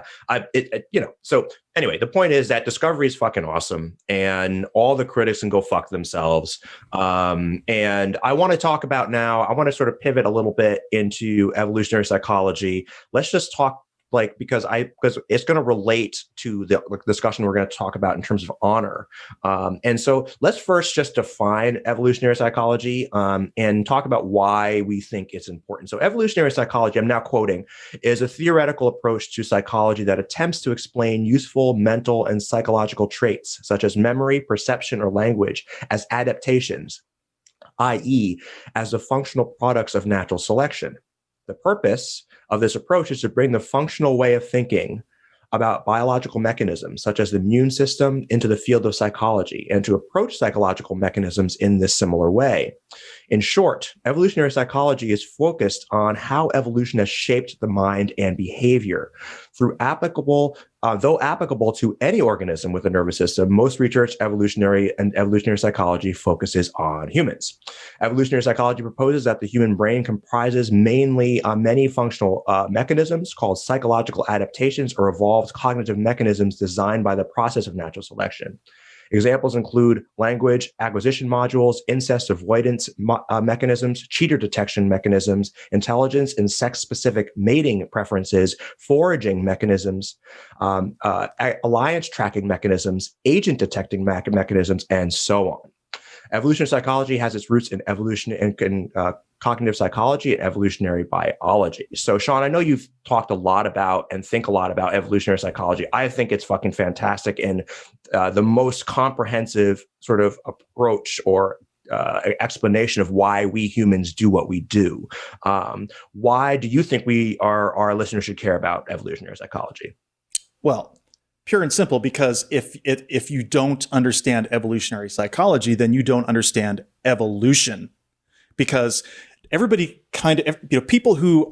so anyway, the point is that Discovery is fucking awesome, and all the critics can go fuck themselves. And I want to talk about now, I want to sort of pivot a little bit into evolutionary psychology. Let's just talk because it's going to relate to the discussion we're going to talk about in terms of honor. And so let's first just define evolutionary psychology and talk about why we think it's important. So evolutionary psychology, I'm now quoting, is a theoretical approach to psychology that attempts to explain useful mental and psychological traits such as memory, perception, or language as adaptations, i.e., as the functional products of natural selection. The purpose of this approach is to bring the functional way of thinking about biological mechanisms, such as the immune system, into the field of psychology, and to approach psychological mechanisms in this similar way. In short, evolutionary psychology is focused on how evolution has shaped the mind and behavior. Though applicable to any organism with a nervous system, most research evolutionary psychology focuses on humans. Evolutionary psychology proposes that the human brain comprises mainly many functional mechanisms called psychological adaptations or evolved cognitive mechanisms designed by the process of natural selection. Examples include language acquisition modules, incest avoidance mechanisms, cheater detection mechanisms, intelligence and sex-specific mating preferences, foraging mechanisms, alliance tracking mechanisms, agent detecting mechanisms, and so on. Evolutionary psychology has its roots in evolution and cognitive psychology and evolutionary biology. So, Sean, I know you've talked a lot about and think a lot about evolutionary psychology. I think it's fucking fantastic and the most comprehensive sort of approach or explanation of why we humans do what we do. Why do you think our listeners should care about evolutionary psychology? Well, pure and simple, because if you don't understand evolutionary psychology, then you don't understand evolution. Because everybody people who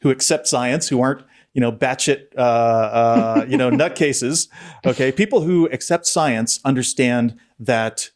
accept science, who aren't batshit nutcases, okay, people who accept science understand that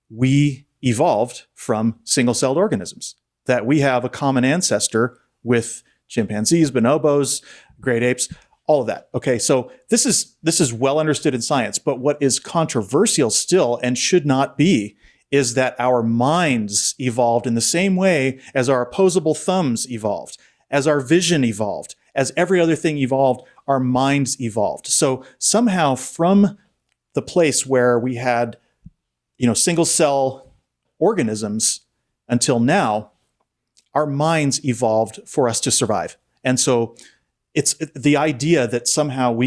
we evolved from single-celled organisms, that we have a common ancestor with chimpanzees, bonobos, great apes, all of that. Okay, so this is well understood in science, but what is controversial still and should not be is that our minds evolved in the same way as our opposable thumbs evolved, as our vision evolved, as every other thing evolved, our minds evolved. So somehow from the place where we had, single cell organisms until now, our minds evolved for us to survive. And so it's the idea that somehow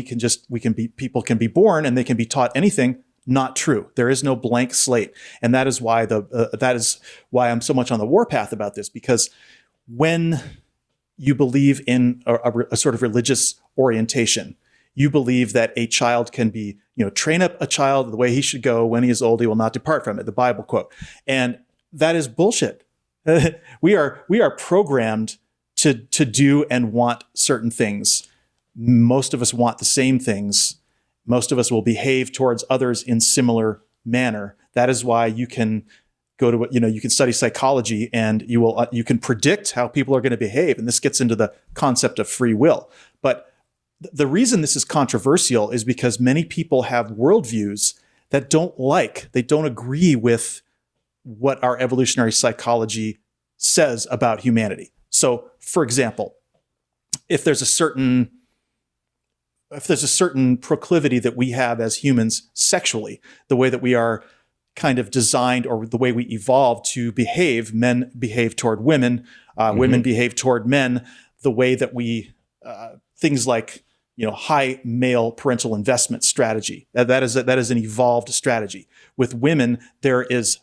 people can be born and they can be taught anything. Not true. There is no blank slate, and that is why I'm so much on the warpath about this. Because when you believe in a sort of religious orientation, you believe that a child can be, train up a child the way he should go. When he is old, he will not depart from it. The Bible quote, and that is bullshit. We are programmed to do and want certain things. Most of us want the same things. Most of us will behave towards others in similar manner. That is why you can go to you can study psychology and you can predict how people are going to behave. And this gets into the concept of free will. But the reason this is controversial is because many people have worldviews that they don't agree with what our evolutionary psychology says about humanity. So, for example, if there's a certain proclivity that we have as humans sexually, the way that we are kind of designed or the way we evolved to behave, men behave toward women, women behave toward men, the way that we, things like, high male parental investment strategy, that is an evolved strategy. With women, there is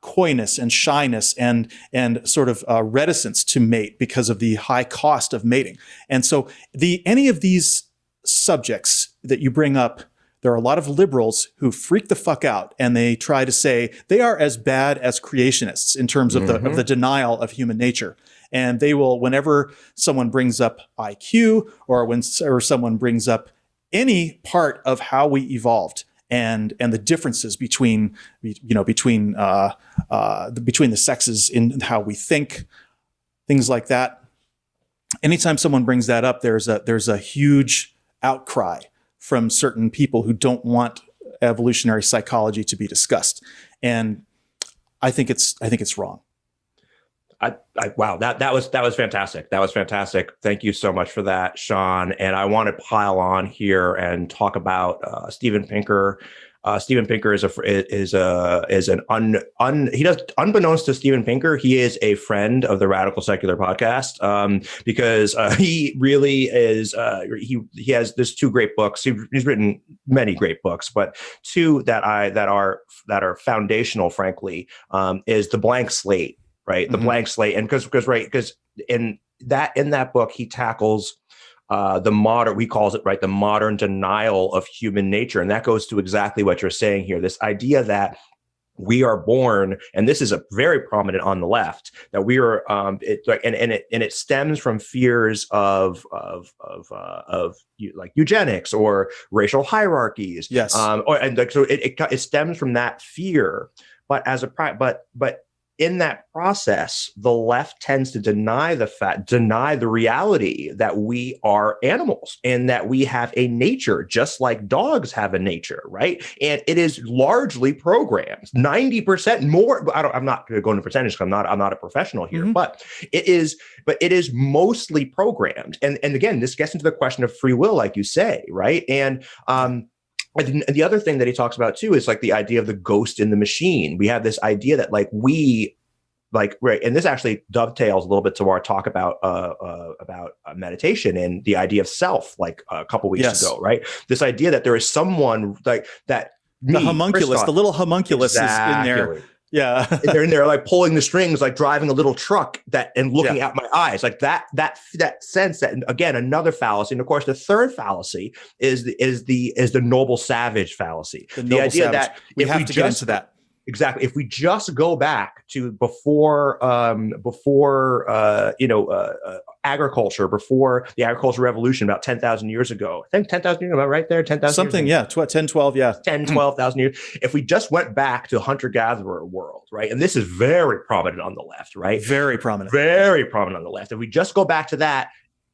coyness and shyness and sort of reticence to mate because of the high cost of mating. And so any of these subjects that you bring up there are a lot of liberals who freak the fuck out and they try to say they are as bad as creationists in terms of the denial of human nature. And they will, whenever someone brings up IQ or someone brings up any part of how we evolved and the differences between the sexes in how we think, things like that. Anytime someone brings that up, there's a huge outcry from certain people who don't want evolutionary psychology to be discussed, and I think it's wrong. Wow, that was fantastic. That was fantastic. Thank you so much for that, Sean. And I want to pile on here and talk about Steven Pinker. Steven Pinker unbeknownst to Steven Pinker, he is a friend of the Radical Secular podcast, because he really is. He has there's two great books. He's written many great books, but two that are foundational, frankly, is the Blank Slate. Right, the Blank Slate, and because in that book he tackles he calls it the modern denial of human nature, and that goes to exactly what you're saying here. This idea that we are born, and this is a very prominent on the left, that we are, it stems from fears of eugenics or racial hierarchies. Yes, so it stems from that fear, but in that process, the left tends to deny the reality that we are animals and that we have a nature, just like dogs have a nature, right? And it is largely programmed, 90% more. I'm not going to go into percentage because I'm not a professional here, but it is mostly programmed. And again, this gets into the question of free will, like you say, right? And the other thing that he talks about too is the idea of the ghost in the machine. We have this idea that and this actually dovetails a little bit to our talk about meditation and the idea of self, a couple weeks ago, right? This idea that there is someone that the homunculus, the little homunculus is in there. Yeah. They're in there pulling the strings, driving a little truck and looking at my eyes, that sense that, again, another fallacy. And of course, the third fallacy is the noble savage fallacy. The idea savage. That we have to get into that. Exactly. If we just go back to before agriculture, before the agricultural revolution, about 10,000 years ago, I think 10,000 years, am I right there? 10,000 something, years 10, 12, 12,000 years. If we just went back to hunter-gatherer world, right? And this is very prominent on the left, right? Very prominent on the left. If we just go back to that,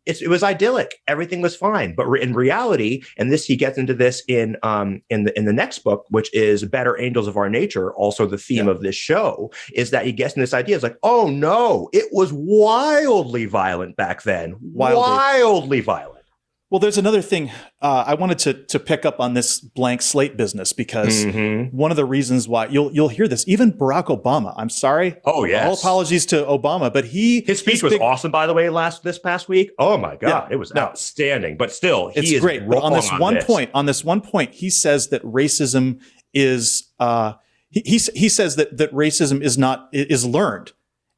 it was idyllic. Everything was fine. But in reality, and he gets into this in the next book, which is Better Angels of Our Nature, also the theme of this show, is that he gets into this idea. It's oh no, it was wildly violent back then. Wildly violent. Well, there's another thing I wanted to pick up on this blank slate business, because one of the reasons why you'll hear this, even Barack Obama. I'm sorry. Oh yes. All apologies to Obama, but his speech was awesome, by the way. This past week. Oh my God, it was outstanding. But still, it's great. But on this one point, he says that racism is he says that racism is learned.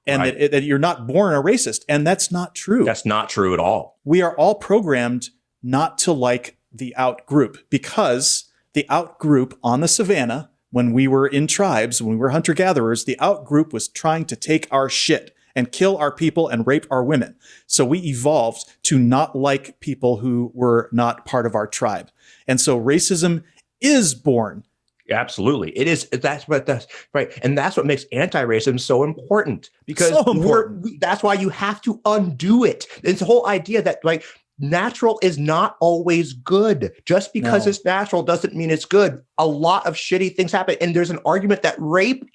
And that you're not born a racist. And that's not true. That's not true at all. We are all programmed not to like the out group, because the out group on the savannah, when we were in tribes, when we were hunter-gatherers, the out group was trying to take our shit and kill our people and rape our women. So we evolved to not like people who were not part of our tribe. And so racism is born. Absolutely. It is. That's right. And that's what makes anti-racism so important, because that's why you have to undo it. It's the whole idea that natural is not always good. Just because it's natural doesn't mean it's good. A lot of shitty things happen. And there's an argument that rape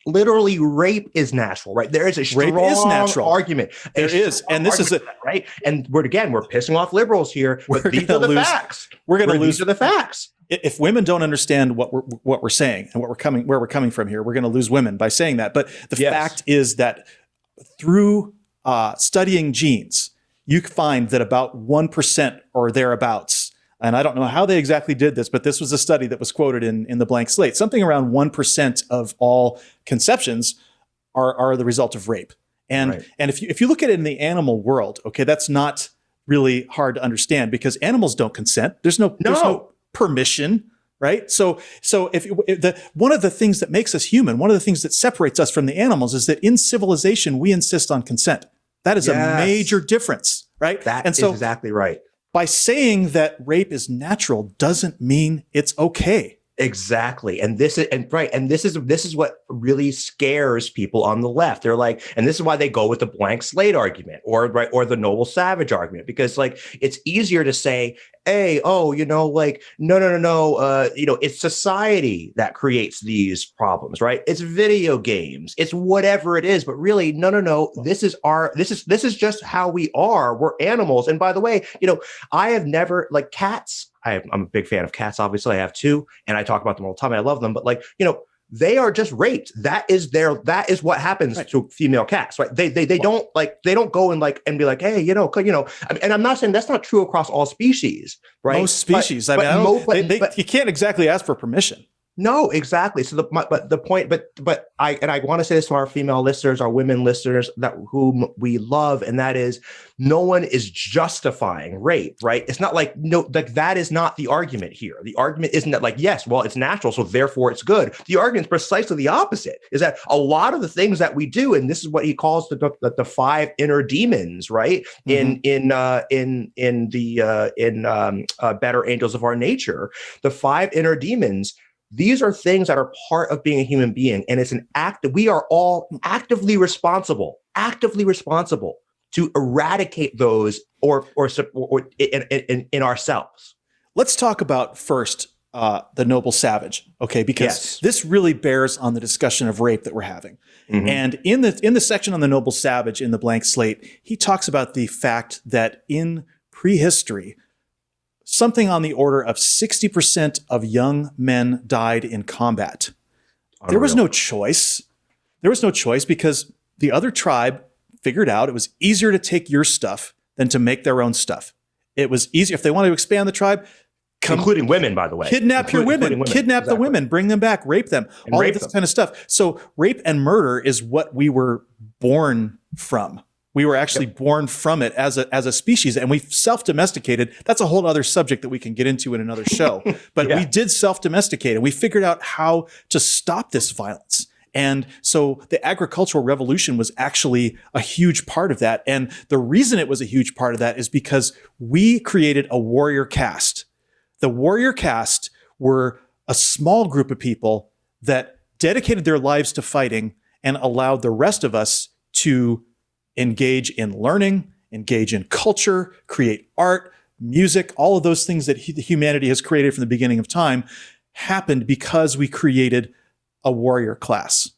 is natural, right? There is a strong argument. There is. And this is right. And we're pissing off liberals here. But these are the facts. These are the facts. If women don't understand what we're saying and where we're coming from here, we're going to lose women by saying that. But the fact is that through studying genes, you find that about 1% or thereabouts, and I don't know how they exactly did this, but this was a study that was quoted in the Blank Slate, something around 1% of all conceptions are the result of rape. And if you look at it in the animal world, okay, that's not really hard to understand, because animals don't consent. There's no permission, right? So one of the things that makes us human, one of the things that separates us from the animals is that in civilization, we insist on consent. That is a major difference, right? That is exactly right. By saying that rape is natural doesn't mean it's okay. Exactly. And this is what really scares people on the left. They're like, and this is why they go with the blank slate argument or the noble savage argument, because like it's easier to say, hey, no, it's society that creates these problems, right? It's video games, it's whatever it is, but really, no, this is just how we are. We're animals. And by the way, I have never, like, cats. I'm a big fan of cats. Obviously, I have two, and I talk about them all the time. I love them, but they are just raped. That is what happens to female cats, right? They don't go and be like, hey, and I'm not saying that's not true across all species, right? Most species. You can't exactly ask for permission. No, exactly. So I want to say this to our female listeners, our women listeners whom we love, and that is, no one is justifying rape, right? It's not that is not the argument here. The argument isn't that yes, well, it's natural, so therefore it's good. The argument is precisely the opposite, is that a lot of the things that we do, and this is what he calls the five inner demons, right? Mm-hmm. in Better Angels of Our Nature, the five inner demons. These are things that are part of being a human being. And it's an act that we are all actively responsible to eradicate those or in ourselves. Let's talk about first the noble savage, okay? Because this really bears on the discussion of rape that we're having. Mm-hmm. And in the section on the noble savage in the blank slate, he talks about the fact that in prehistory, something on the order of 60% of young men died in combat. Unreal. There was no choice. There was no choice because the other tribe figured out it was easier to take your stuff than to make their own stuff. It was easier. If they wanted to expand the tribe, including women, by the way. Kidnap your women. Kidnap the women. Bring them back. Rape them. And all of this kind of stuff. So rape and murder is what we were born from. We were actually born from it as a species, and we've self-domesticated. That's a whole other subject that we can get into in another show. But we did self-domesticate, and we figured out how to stop this violence. And so the agricultural revolution was actually a huge part of that. And the reason it was a huge part of that is because we created a warrior caste. The warrior caste were a small group of people that dedicated their lives to fighting and allowed the rest of us to engage in learning, engage in culture, create art, music, all of those things that humanity has created from the beginning of time happened because we created a warrior class.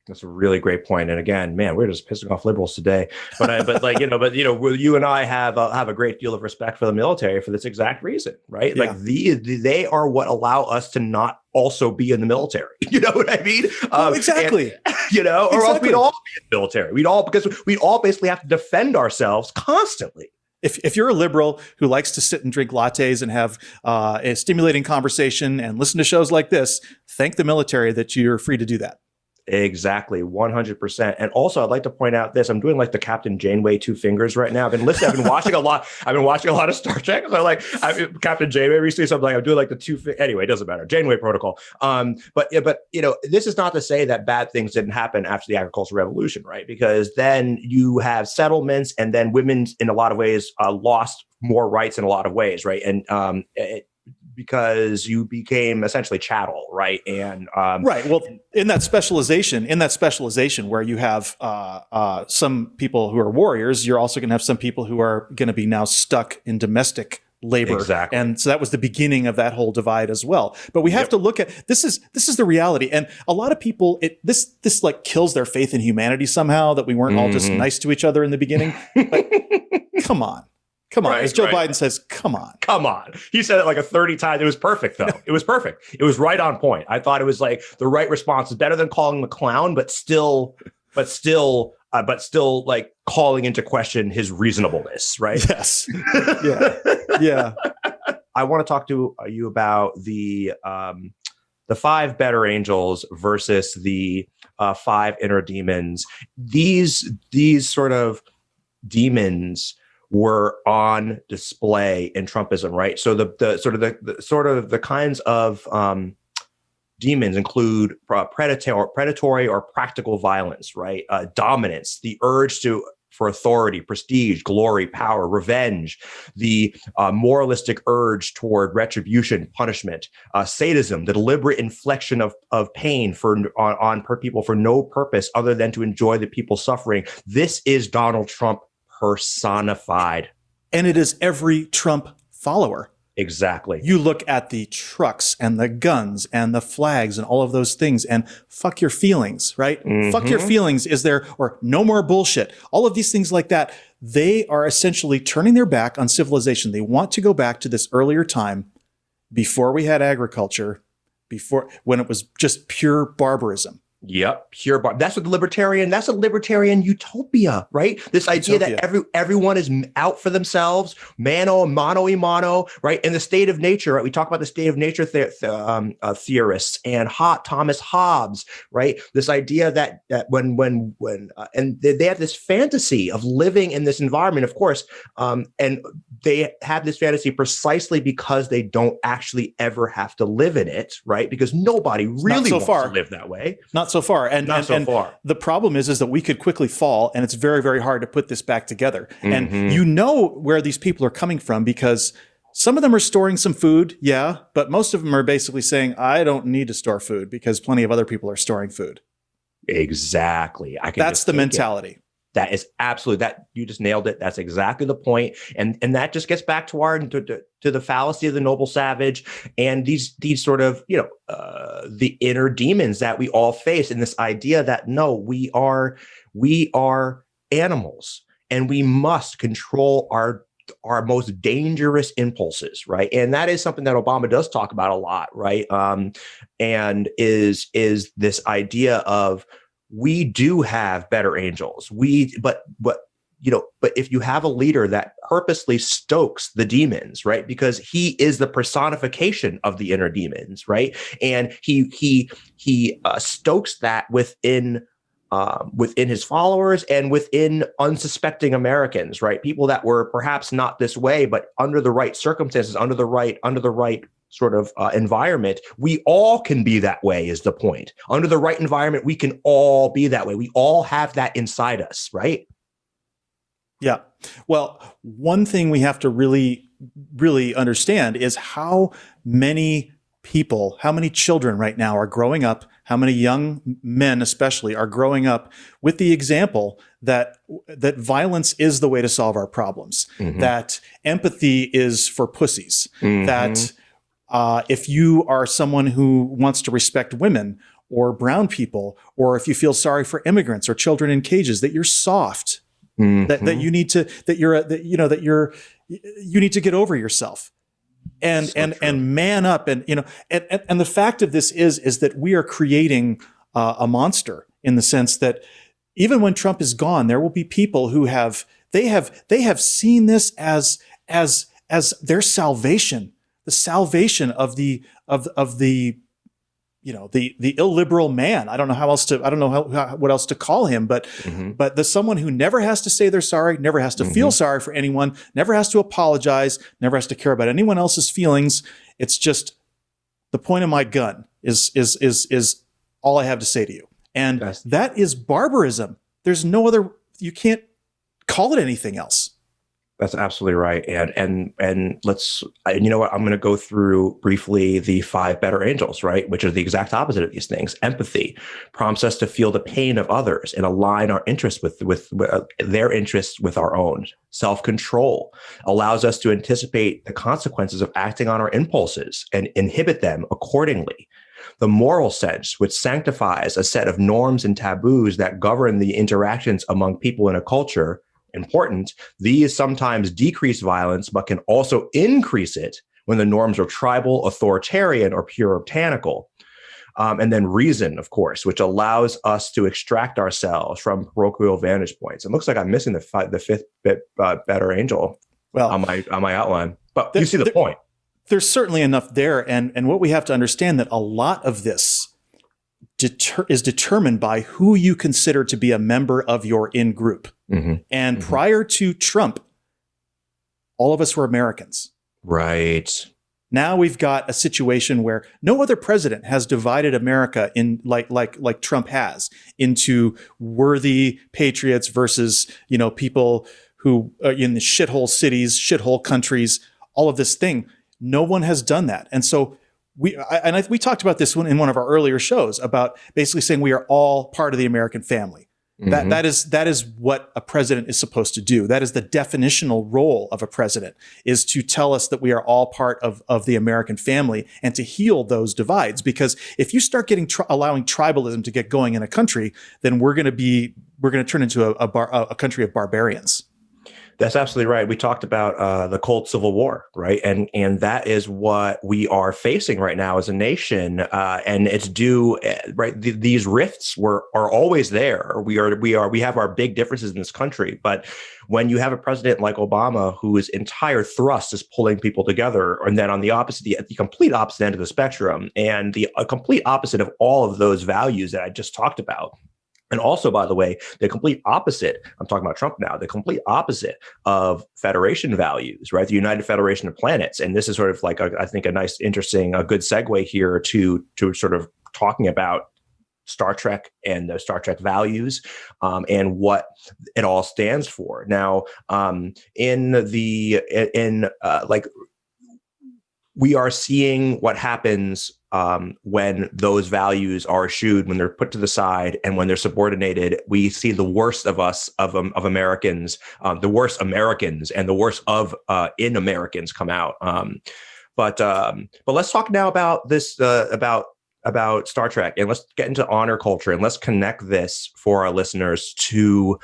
That's a really great point. And again, man, we're just pissing off liberals today. You and I have a great deal of respect for the military for this exact reason, right? Yeah. They are what allow us to not also be in the military. You know what I mean? Exactly. Or else we'd all be in the military. Because we'd all basically have to defend ourselves constantly. If you're a liberal who likes to sit and drink lattes and have a stimulating conversation and listen to shows like this, thank the military that you're free to do that. Exactly, 100%. And also, I'd like to point out this. I'm doing like the Captain Janeway two fingers right now. I've been watching a lot. I've been watching a lot of Star Trek. So Captain Janeway recently. So I'm doing like the two. Anyway, it doesn't matter. Janeway protocol. But this is not to say that bad things didn't happen after the agricultural revolution, right? Because then you have settlements, and then women, in a lot of ways, lost more rights in a lot of ways, right? And because you became essentially chattel, right? And right. Well, in that specialization where you have some people who are warriors, you're also going to have some people who are going to be now stuck in domestic labor. Exactly. And so that was the beginning of that whole divide as well. But we have to look at this is the reality. And a lot of people, this like kills their faith in humanity somehow, that we weren't all just nice to each other in the beginning. But come on. Come on. As Joe Biden says, come on. Come on. He said it like 30 times. It was perfect, though. It was perfect. It was right on point. I thought it was like the right response. It's better than calling him a clown, but still like calling into question his reasonableness, right? Yes. Yeah. I want to talk to you about the five better angels versus the five inner demons. These sort of demons were on display in Trumpism, right? So the kinds of demons include predatory or practical violence, right? Dominance, the urge for authority, prestige, glory, power, revenge, the moralistic urge toward retribution, punishment, sadism, the deliberate infliction of pain on people for no purpose other than to enjoy the people suffering. This is Donald Trump personified. And it is every Trump follower. Exactly. You look at the trucks and the guns and the flags and all of those things and fuck your feelings, right? Mm-hmm. Fuck your feelings is there, or no more bullshit. All of these things like that, they are essentially turning their back on civilization. They want to go back to this earlier time before we had agriculture, when it was just pure barbarism. Yep, that's a libertarian utopia, right? This idea that everyone is out for themselves, mano y mano, right? In the state of nature, right? We talk about the state of nature theorists and Thomas Hobbes, right? This idea that when and they have this fantasy of living in this environment, of course, and they have this fantasy precisely because they don't actually ever have to live in it, right? Because nobody really wants to live that way. Not so far. And the problem is that we could quickly fall, and it's very, very hard to put this back together. Mm-hmm. And you know where these people are coming from, because some of them are storing some food, yeah, but most of them are basically saying, I don't need to store food because plenty of other people are storing food. Exactly. That's the mentality. That is absolutely that. You just nailed it. That's exactly the point. And that just gets back to the fallacy of the noble savage and these sort of, the inner demons that we all face, and this idea that no, we are animals and we must control our most dangerous impulses, right? And that is something that Obama does talk about a lot, right? And is this idea of, we do have better angels. But if you have a leader that purposely stokes the demons, right? Because he is the personification of the inner demons, right? And he stokes that within his followers and within unsuspecting Americans, right? People that were perhaps not this way, but under the right circumstances, under the right sort of environment, we all can be that way, is the point. Under the right environment, we can all be that way. We all have that inside us, right? Yeah. Well, one thing we have to really, really understand is how many children right now are growing up, how many young men especially are growing up with the example that violence is the way to solve our problems, mm-hmm. that empathy is for pussies, mm-hmm. that if you are someone who wants to respect women or brown people, or if you feel sorry for immigrants or children in cages, that you're soft, mm-hmm. that you need to you need to get over yourself and man up, and the fact of this is that we are creating a monster, in the sense that even when Trump is gone, there will be people who have seen this as their salvation. The salvation of the illiberal man. I don't know what else to call him, but mm-hmm. but the someone who never has to say they're sorry, never has to mm-hmm. feel sorry for anyone, never has to apologize, never has to care about anyone else's feelings. It's just, the point of my gun is all I have to say to you, and that is barbarism. There's no other. You can't call it anything else. That's absolutely right. And let's, you know what, I'm going to go through briefly the 5 better angels, right? Which are the exact opposite of these things. Empathy prompts us to feel the pain of others and align our interests with their interests with our own. Self-control allows us to anticipate the consequences of acting on our impulses and inhibit them accordingly. The moral sense, which sanctifies a set of norms and taboos that govern the interactions among people in a culture. Important. These sometimes decrease violence, but can also increase it when the norms are tribal, authoritarian, or puritanical. And then reason, of course, which allows us to extract ourselves from parochial vantage points. It looks like I'm missing the 5th better angel on my outline, but you see the point. There's certainly enough there, and what we have to understand, that a lot of this is determined by who you consider to be a member of your in-group. Mm-hmm. And mm-hmm. prior to Trump, all of us were Americans. Right. Now we've got a situation where no other president has divided America in like Trump has into worthy patriots versus, people who in the shithole cities, shithole countries, all of this thing. No one has done that. And so we talked about this in one of our earlier shows about basically saying we are all part of the American family. Mm-hmm. That is what a president is supposed to do. That is the definitional role of a president, is to tell us that we are all part of the American family and to heal those divides. Because if you start allowing tribalism to get going in a country, then we're going to turn into a country of barbarians. That's absolutely right. We talked about the cold civil war, right? And that is what we are facing right now as a nation. And it's due, right? These rifts are always there. We have our big differences in this country. But when you have a president like Obama, whose entire thrust is pulling people together, and then on the complete opposite end of the spectrum, and a complete opposite of all of those values that I just talked about. And also, by the way, the complete opposite, I'm talking about Trump now, the complete opposite of Federation values, right? The United Federation of Planets. And this is sort of like, I think, a nice, interesting, a good segue here to sort of talking about Star Trek and the Star Trek values and what it all stands for. Now, we are seeing what happens when those values are eschewed, when they're put to the side, and when they're subordinated. We see the worst of us, of Americans, the worst Americans, and the worst of in Americans come out. But let's talk now about this about Star Trek, and let's get into honor culture, and let's connect this for our listeners to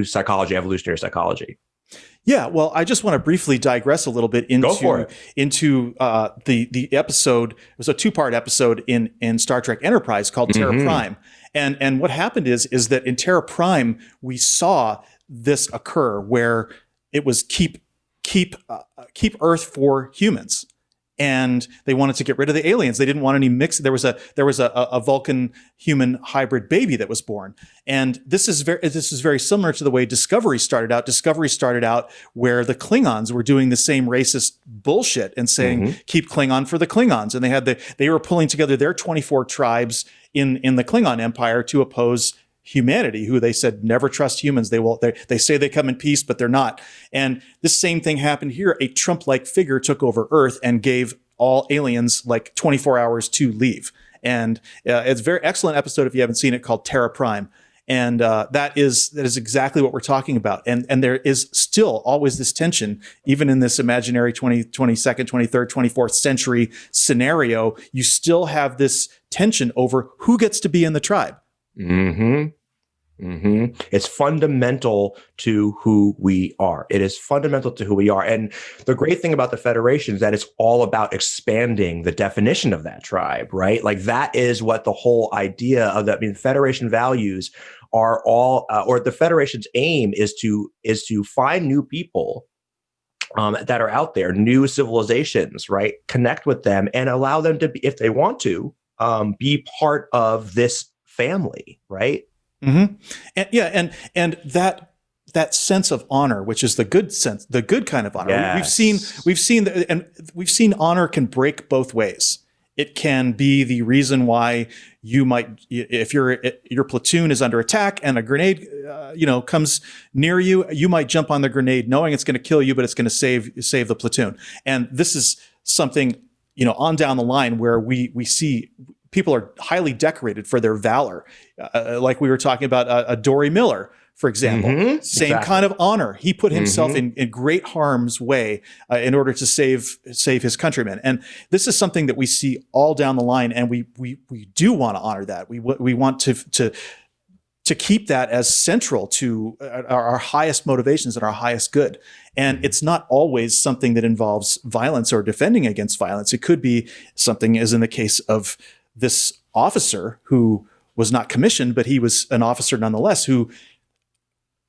psychology, evolutionary psychology. Yeah, well, I just want to briefly digress a little bit into the episode. It was a 2-part episode in Star Trek Enterprise called Terra Prime, and what happened is that in Terra Prime we saw this occur where it was keep Earth for humans. And they wanted to get rid of the aliens. They didn't want any mix. There was a Vulcan human hybrid baby that was born. And this is very similar to the way Discovery started out. Discovery started out where the Klingons were doing the same racist bullshit and saying, keep Klingon for the Klingons. And they were pulling together their 24 tribes in the Klingon Empire to oppose humanity, who they said never trust humans. They say they come in peace, but they're not. And the same thing happened here. A Trump-like figure took over Earth and gave all aliens like 24 hours to leave. And it's a very excellent episode if you haven't seen it, called Terra Prime. And that is exactly what we're talking about. And there is still always this tension, even in this imaginary 22nd, 23rd, 24th century scenario. You still have this tension over who gets to be in the tribe. It's fundamental to who we are. It is fundamental to who we are. And the great thing about the Federation is that it's all about expanding the definition of that tribe, right? Like that is what the whole idea of that. I mean, Federation values are all, or the Federation's aim is to find new people that are out there, new civilizations, right? Connect with them and allow them to be, if they want to, be part of this family, right? And that sense of honor, which is the good kind of honor. Yes. We've seen honor can break both ways. It can be the reason why you might, if your platoon is under attack and a grenade, comes near you, you might jump on the grenade knowing it's going to kill you, but it's going to save the platoon. And this is something, on down the line where we see people are highly decorated for their valor. Like we were talking about a Dory Miller, for example, same kind of honor. He put himself in great harm's way in order to save his countrymen. And this is something that we see all down the line. And we do want to honor that. We want to keep that as central to our highest motivations and our highest good. And it's not always something that involves violence or defending against violence. It could be something, as in the case of this officer who was not commissioned, but he was an officer nonetheless, who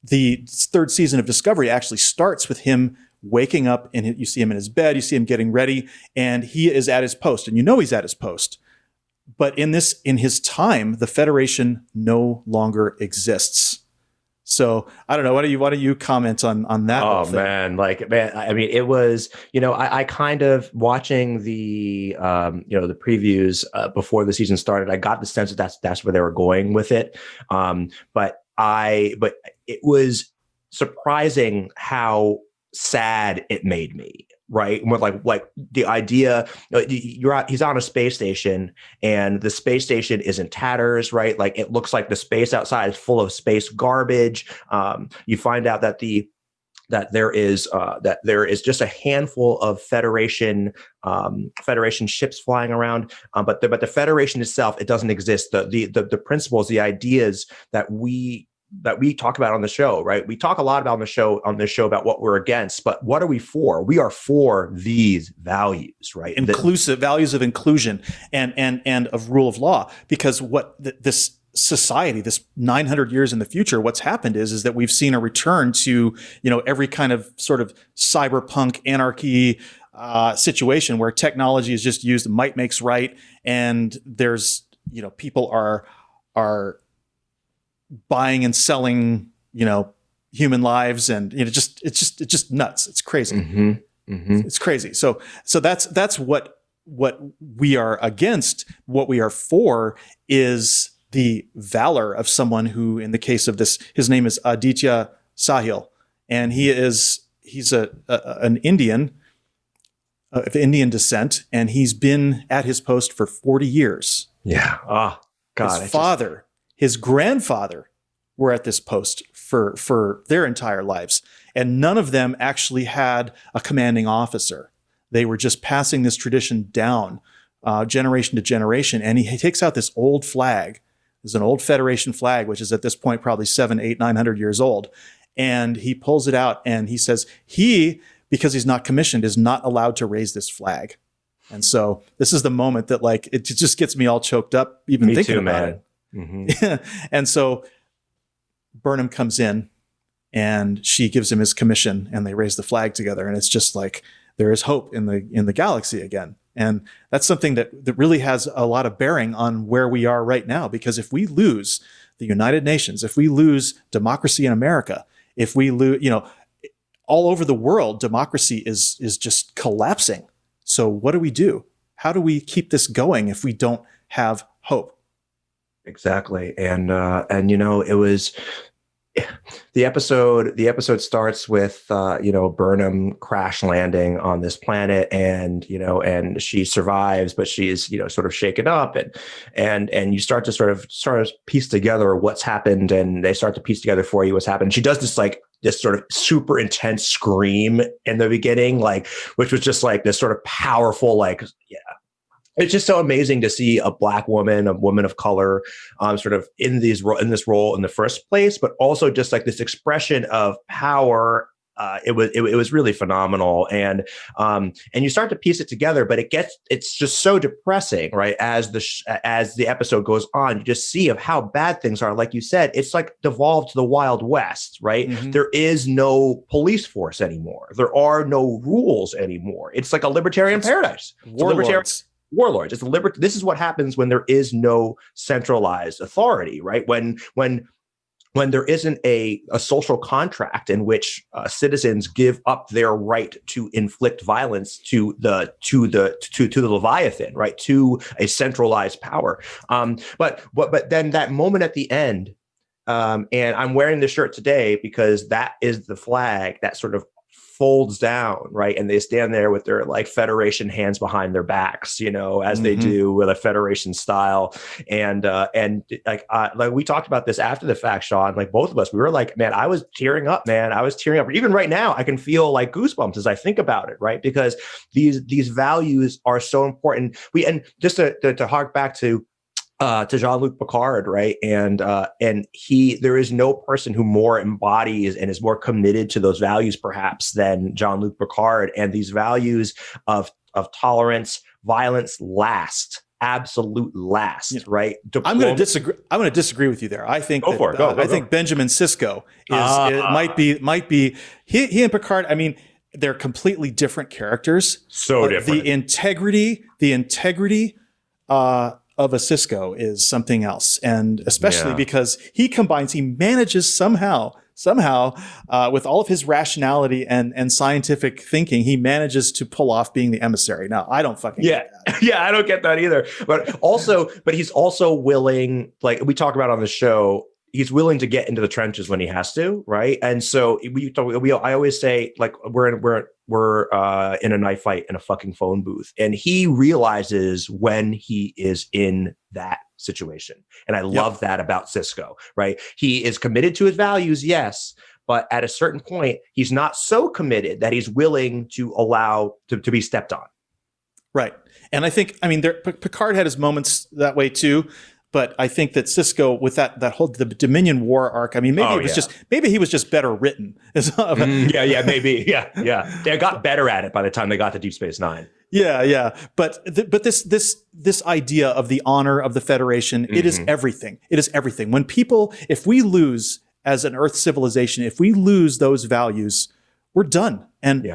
the 3rd season of Discovery actually starts with him waking up, and you see him in his bed, you see him getting ready, and he is at his post, and he's at his post. But in his time, the Federation no longer exists. So I don't know. Why don't you comment on that? Oh man, I mean, it was, I kind of watching the, the previews before the season started. I got the sense that that's where they were going with it. But it was surprising how sad it made me. Right. With like the idea he's on a space station and the space station is in tatters. Right. Like it looks like the space outside is full of space garbage. You find out that there is just a handful of Federation ships flying around, but the Federation itself, it doesn't exist. The principles, the ideas that we talk about on the show, right? We talk a lot about on this show about what we're against, but what are we for? We are for these values, right? Inclusive values of inclusion and of rule of law, because this society, this 900 years in the future, what's happened is that we've seen a return to, every kind of sort of cyberpunk anarchy situation where technology is just used, might makes right. And there's, people are buying and selling, human lives, and it's just nuts. It's crazy. Mm-hmm. Mm-hmm. It's crazy. So that's what we are against. What we are for is the valor of someone who, in the case of this, his name is Aditya Sahil, and he's an Indian of Indian descent, and he's been at his post for 40 years. Yeah. Oh God. His grandfather were at this post for their entire lives, and none of them actually had a commanding officer. They were just passing this tradition down generation to generation. And he takes out this old flag. There's an old Federation flag, which is at this point probably 700, 800, 900 years old. And he pulls it out and he says because he's not commissioned, is not allowed to raise this flag. And so this is the moment that it just gets me all choked up even thinking about it. Mm-hmm. And so Burnham comes in and she gives him his commission and they raise the flag together. And it's just like, there is hope in the galaxy again. And that's something that really has a lot of bearing on where we are right now, because if we lose the United Nations, if we lose democracy in America, if we lose, all over the world, democracy is just collapsing. So what do we do? How do we keep this going if we don't have hope? Exactly. And it was the episode starts with Burnham crash landing on this planet, and she survives, but she's sort of shaken up, and you start to sort of piece together what's happened, and they start to piece together for you what's happened. She does this sort of super intense scream in the beginning, which was just this sort of powerful, It's just so amazing to see a Black woman, a woman of color, sort of in this role in the first place, but also just this expression of power. It was really phenomenal, and you start to piece it together, but it's just so depressing, right? As the episode goes on, you just see of how bad things are. Like you said, it's devolved to the Wild West, right? Mm-hmm. There is no police force anymore. There are no rules anymore. It's like a libertarian paradise. Warlords. This is what happens when there is no centralized authority, right? When there isn't a social contract in which citizens give up their right to inflict violence to the Leviathan, right? To a centralized power. But then that moment at the end, and I'm wearing this shirt today because that is the flag that sort of folds down, right? And they stand there with their Federation hands behind their backs, as they do with a Federation style. And we talked about this after the fact, Sean, both of us, we were man, I was tearing up, man. I was tearing up. Even right now, I can feel goosebumps as I think about it, right? Because these values are so important. And just to hark back to Jean-Luc Picard, right? And there is no person who more embodies and is more committed to those values, perhaps, than Jean-Luc Picard. And these values of tolerance, violence absolute last, right? I'm going to disagree with you there. I think I think Benjamin Sisko might be he and Picard. I mean, they're completely different characters. So different. The integrity of a Sisko is something else. And especially because he manages somehow somehow, with all of his rationality and scientific thinking, he manages to pull off being the emissary. Now, I don't fucking get that. Yeah, I don't get that either. But he's also willing, like we talk about on the show, he's willing to get into the trenches when he has to, right? And so I always say, like, we're in a knife fight in a fucking phone booth, and he realizes when he is in that situation. And I love that about Sisko, right? He is committed to his values, yes, but at a certain point, he's not so committed that he's willing to allow to be stepped on. Right. And I think, Picard had his moments that way too. But I think that Sisko, with that whole the Dominion War arc, maybe he was just better written. Maybe. Yeah. They got better at it by the time they got to Deep Space Nine. Yeah. But this idea of the honor of the Federation, it is everything. It is everything. When people, if we lose as an Earth civilization, if we lose those values, we're done. And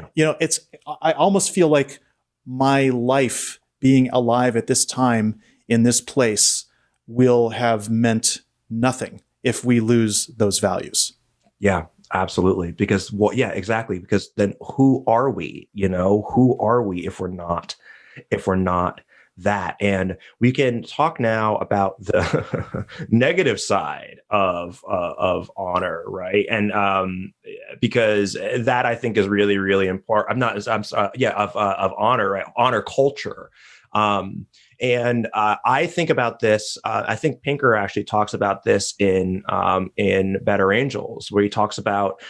I almost feel like my life being alive at this time in this place will have meant nothing if we lose those values. Yeah, absolutely. Because exactly. Because then who are we? Who are we if we're not that? And we can talk now about the negative side of honor, right? And because that I think is really, really important. Of honor, right? Honor culture. And I think about this. I think Pinker actually talks about this in Better Angels, where he talks about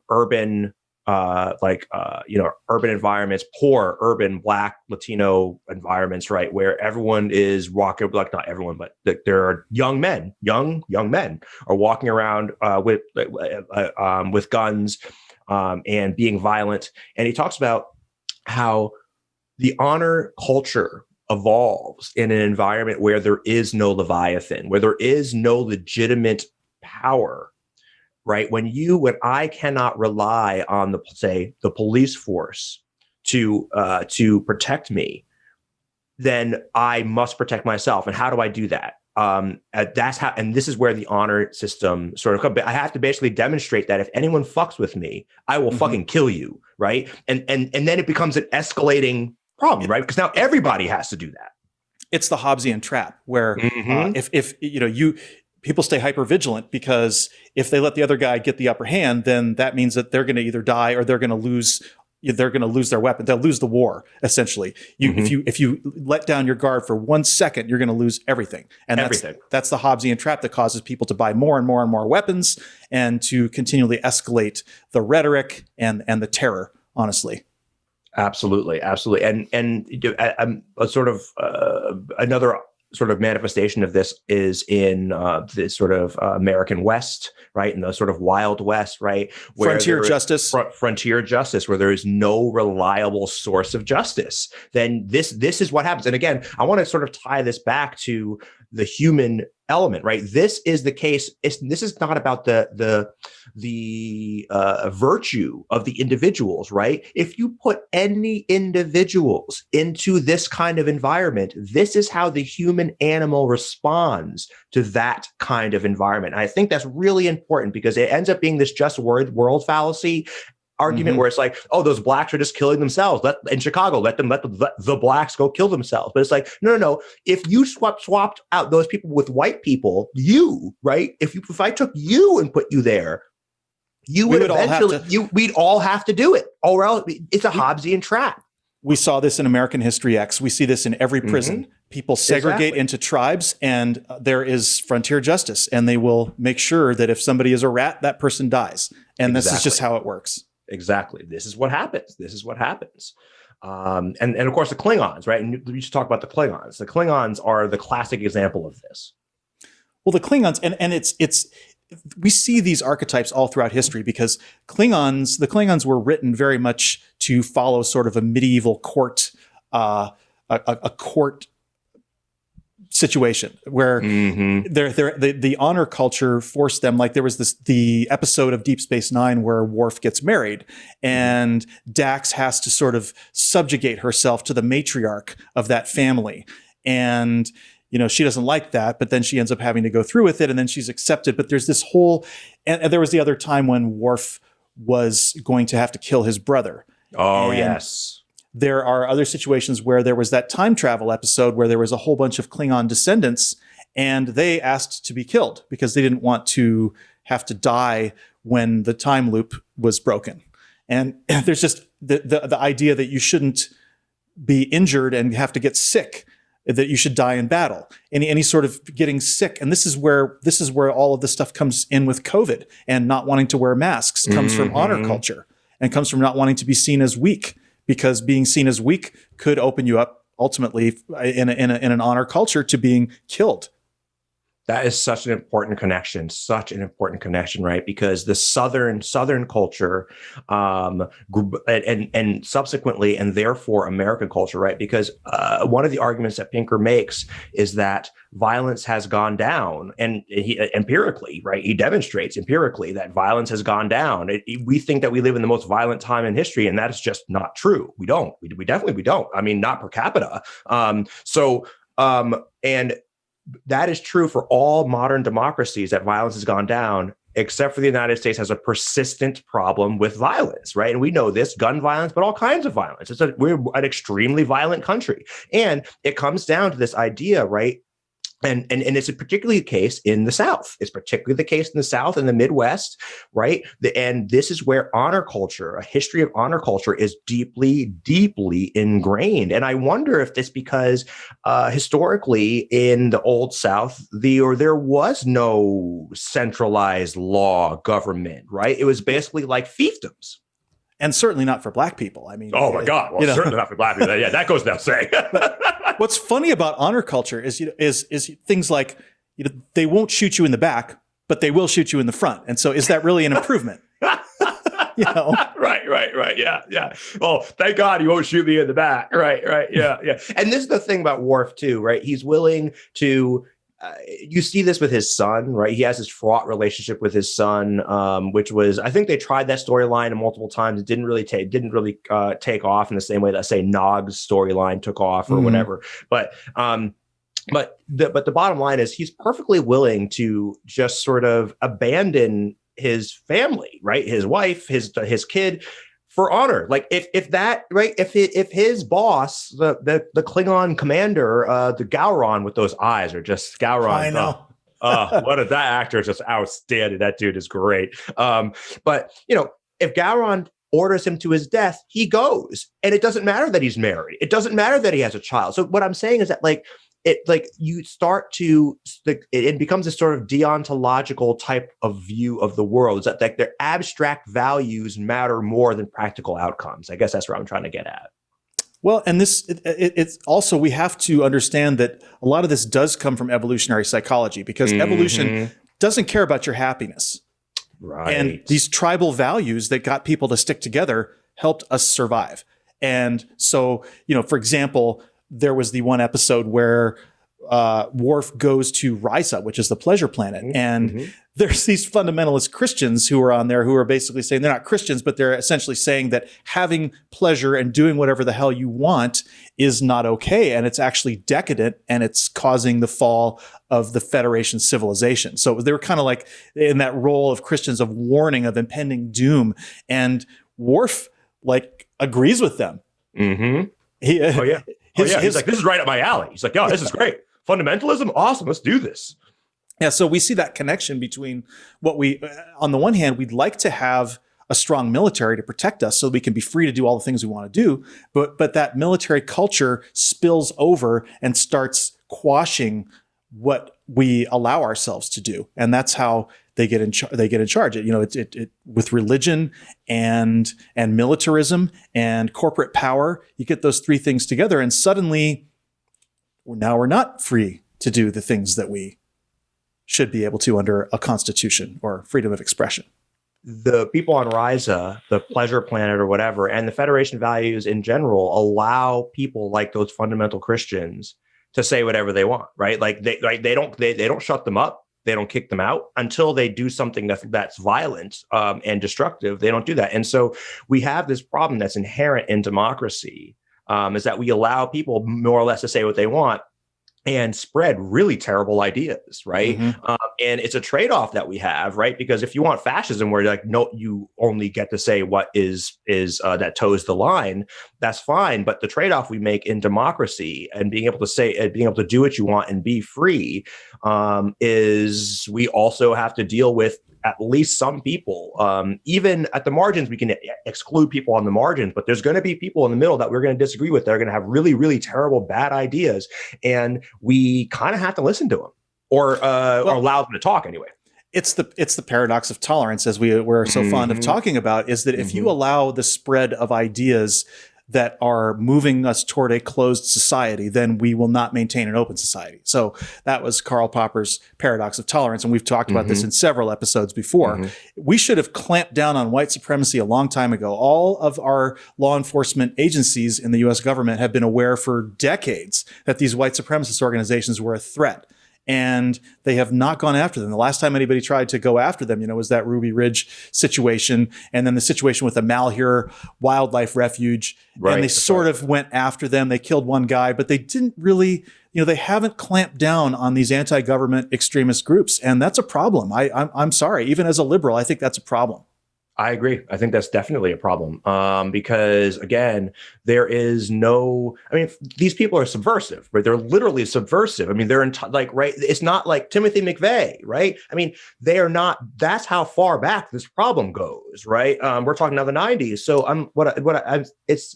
urban, urban environments, poor urban Black Latino environments, right, where everyone is walking, like not everyone, but there are young men are walking around with guns and being violent. And he talks about how the honor culture evolves in an environment where there is no Leviathan, where there is no legitimate power, right? When I cannot rely on the police force to protect me, then I must protect myself. And how do I do that? And this is where the honor system sort of comes. I have to basically demonstrate that if anyone fucks with me, I will fucking kill you, right? And then it becomes an escalating problem, right? Because now everybody has to do that. It's the Hobbesian trap where if people stay hyper vigilant, because if they let the other guy get the upper hand, then that means that they're going to either die or they're going to lose their weapon. They'll lose the war, essentially. If you let down your guard for 1 second, you're going to lose everything. And that's the Hobbesian trap that causes people to buy more and more and more weapons and to continually escalate the rhetoric and the terror, honestly. Absolutely. And a sort of another sort of manifestation of this is in this sort of American West, right? In the sort of Wild West, right? Where frontier justice, where there is no reliable source of justice. Then this is what happens. And again, I want to sort of tie this back to the human element, right? This is the case. This is not about the virtue of the individuals, right? If you put any individuals into this kind of environment, this is how the human animal responds to that kind of environment. And I think that's really important because it ends up being this just world fallacy argument where it's like, oh, those blacks are just killing themselves. In Chicago, let the blacks go kill themselves. But it's like, no. If you swapped out those people with white people, right? If I took you and put you there, we'd all have to do it. Or else it's a Hobbesian trap. We saw this in American History X. We see this in every prison. People segregate into tribes, and there is frontier justice, and they will make sure that if somebody is a rat, that person dies. And this is just how it works. Exactly. This is what happens. And of course the Klingons, right? And we should talk about the Klingons. The Klingons are the classic example of this. Well, the Klingons, and it's we see these archetypes all throughout history because the Klingons were written very much to follow sort of a medieval court, a court situation where the honor culture forced them. Like there was the episode of Deep Space Nine where Worf gets married and Dax has to sort of subjugate herself to the matriarch of that family. And she doesn't like that, but then she ends up having to go through with it, and then she's accepted. But there's this whole, and there was the other time when Worf was going to have to kill his brother. Oh, and yes. There are other situations where there was that time travel episode where there was a whole bunch of Klingon descendants, and they asked to be killed because they didn't want to have to die when the time loop was broken. And there's just the idea that you shouldn't be injured and have to get sick, that you should die in battle. Any sort of getting sick. And this is where all of this stuff comes in with COVID, and not wanting to wear masks comes from honor culture, and comes from not wanting to be seen as weak, because being seen as weak could open you up ultimately in an honor culture to being killed. That is such an important connection, right? Because the Southern culture, and subsequently, and therefore American culture, right? Because one of the arguments that Pinker makes is that violence has gone down, and he empirically, right? He demonstrates empirically that violence has gone down. We think that we live in the most violent time in history, and that is just not true. We don't. We definitely don't. I mean, not per capita. And that is true for all modern democracies, that violence has gone down, except for the United States has a persistent problem with violence, right? And we know this, gun violence, but all kinds of violence. We're an extremely violent country. And it comes down to this idea, right? And it's particularly the case in the South. It's particularly the case in the South and the Midwest, right? And this is where honor culture, a history of honor culture, is deeply, deeply ingrained. And I wonder if this because historically in the Old South, there was no centralized law government, right? It was basically like fiefdoms. And certainly not for Black people. I mean, oh my God, well, certainly not for Black people. Yeah, that goes without saying. What's funny about honor culture is things like, they won't shoot you in the back, but they will shoot you in the front. And so, is that really an improvement? Right. Yeah. Well, thank God he won't shoot me in the back. Right. Yeah. And this is the thing about Worf too, right? He's willing to. You see this with his son, right? He has this fraught relationship with his son, which was, I think they tried that storyline multiple times. It didn't really take off in the same way that, say, Nog's storyline took off or whatever. But the bottom line is he's perfectly willing to just sort of abandon his family, right? His wife, his kid, for honor. Like if that, right, if his boss, the Klingon commander, the Gowron with those eyes are just Gowron. I know. That actor is just outstanding. That dude is great. But if Gowron orders him to his death, he goes, and it doesn't matter that he's married. It doesn't matter that he has a child. So what I'm saying is that you start to, it becomes a sort of deontological type of view of the world. Is that like their abstract values matter more than practical outcomes? I guess that's what I'm trying to get at. Well, and it's also, we have to understand that a lot of this does come from evolutionary psychology, because evolution doesn't care about your happiness. Right. And these tribal values that got people to stick together helped us survive. And so, for example, there was the one episode where Worf goes to Risa, which is the pleasure planet. And there's these fundamentalist Christians who are on there who are basically saying, they're not Christians, but they're essentially saying that having pleasure and doing whatever the hell you want is not okay. And it's actually decadent, and it's causing the fall of the Federation civilization. So they were kind of like in that role of Christians, of warning of impending doom. And Worf agrees with them. He's like, this is right up my alley. He's like, this is great. Fundamentalism? Awesome. Let's do this. Yeah. So we see that connection between what on the one hand, we'd like to have a strong military to protect us so we can be free to do all the things we want to do. But that military culture spills over and starts quashing what we allow ourselves to do. And that's how they get in charge. It with religion and militarism and corporate power, you get those three things together, and suddenly we're not free to do the things that we should be able to under a constitution or freedom of expression. The people on Risa, the pleasure planet or whatever, and the Federation values in general allow people like those fundamental Christians to say whatever they want, right? They don't shut them up. They don't kick them out until they do something that's violent and destructive. They don't do that. And so we have this problem that's inherent in democracy, is that we allow people more or less to say what they want. and spread really terrible ideas, right? And it's a trade-off that we have, right? Because if you want fascism, where like, no, you only get to say what is that toes the line, that's fine. But the trade-off we make in democracy and being able to say, and being able to do what you want and be free, is we also have to deal with at least some people. Even at the margins, we can exclude people on the margins, but there's going to be people in the middle that we're going to disagree with. They're going to have really, really terrible, bad ideas. And we kind of have to listen to them or allow them to talk anyway. It's the paradox of tolerance, as we're so fond of talking about, is that if you allow the spread of ideas that are moving us toward a closed society, then we will not maintain an open society. So that was Karl Popper's paradox of tolerance. And we've talked about this in several episodes before. We should have clamped down on white supremacy a long time ago. All of our law enforcement agencies in the US government have been aware for decades that these white supremacist organizations were a threat. And they have not gone after them. The last time anybody tried to go after them, was that Ruby Ridge situation, and then the situation with the Malheur Wildlife Refuge. Right. And they sort of went after them. They killed one guy, but they didn't really, they haven't clamped down on these anti-government extremist groups. And that's a problem. I'm sorry. Even as a liberal, I think that's a problem. I agree. I think that's definitely a problem because, again, there is no, these people are subversive, right? They're literally subversive. They're right. It's not like Timothy McVeigh, right? They are not, that's how far back this problem goes, right? We're talking now the 90s. So it's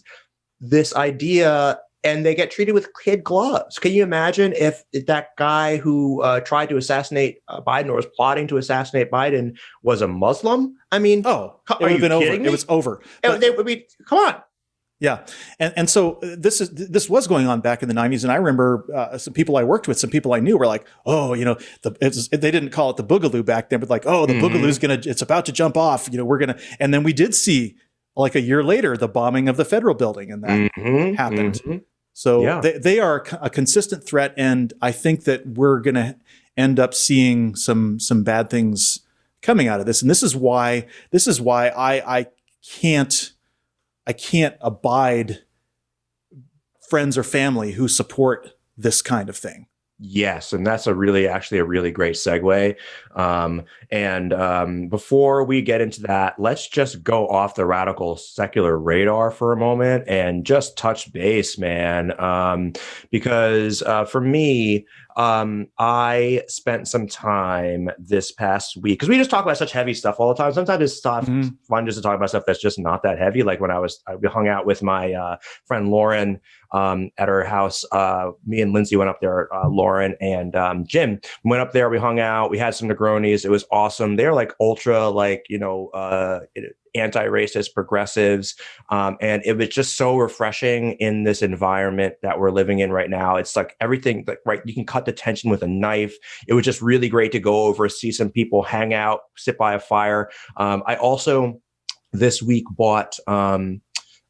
this idea, and they get treated with kid gloves. Can you imagine if that guy who tried to assassinate Biden or was plotting to assassinate Biden was a Muslim? It would have been over. It was over. Come on. Yeah. And so this was going on back in the 90s. And I remember some people I worked with, some people I knew were like, they didn't call it the Boogaloo back then, but like, the Boogaloo's it's about to jump off. And then we did see, like a year later, the bombing of the federal building, and that happened. So they are a consistent threat, and I think that we're going to end up seeing some bad things coming out of this. And this is why I can't abide friends or family who support this kind of thing. Yes, and that's actually a really great segue. Before we get into that, let's just go off the radical secular radar for a moment and just touch base, man. Because for me, I spent some time this past week, because we just talk about such heavy stuff all the time. Sometimes it's fun just to talk about stuff that's just not that heavy. Like when I hung out with my friend Lauren at her house. Me and Lindsay went up there, Lauren and Jim went up there. We hung out. We had some Negronis. It was awesome. They're like ultra, anti-racist progressives. And it was just so refreshing in this environment that we're living in right now. It's like everything, you can cut the tension with a knife. It was just really great to go over, see some people, hang out, sit by a fire. I also this week bought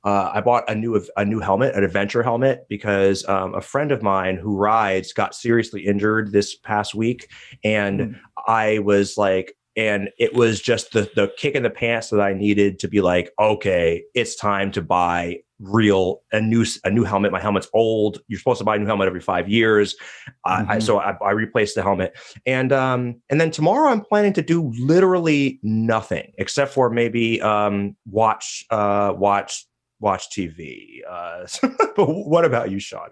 I bought a new helmet, an adventure helmet, because a friend of mine who rides got seriously injured this past week. And I was like, and it was just the kick in the pants that I needed to be like, okay, it's time to buy a new helmet. My helmet's old. You're supposed to buy a new helmet every 5 years. So I replaced the helmet. And then tomorrow I'm planning to do literally nothing except for maybe watch TV. But what about you, Sean?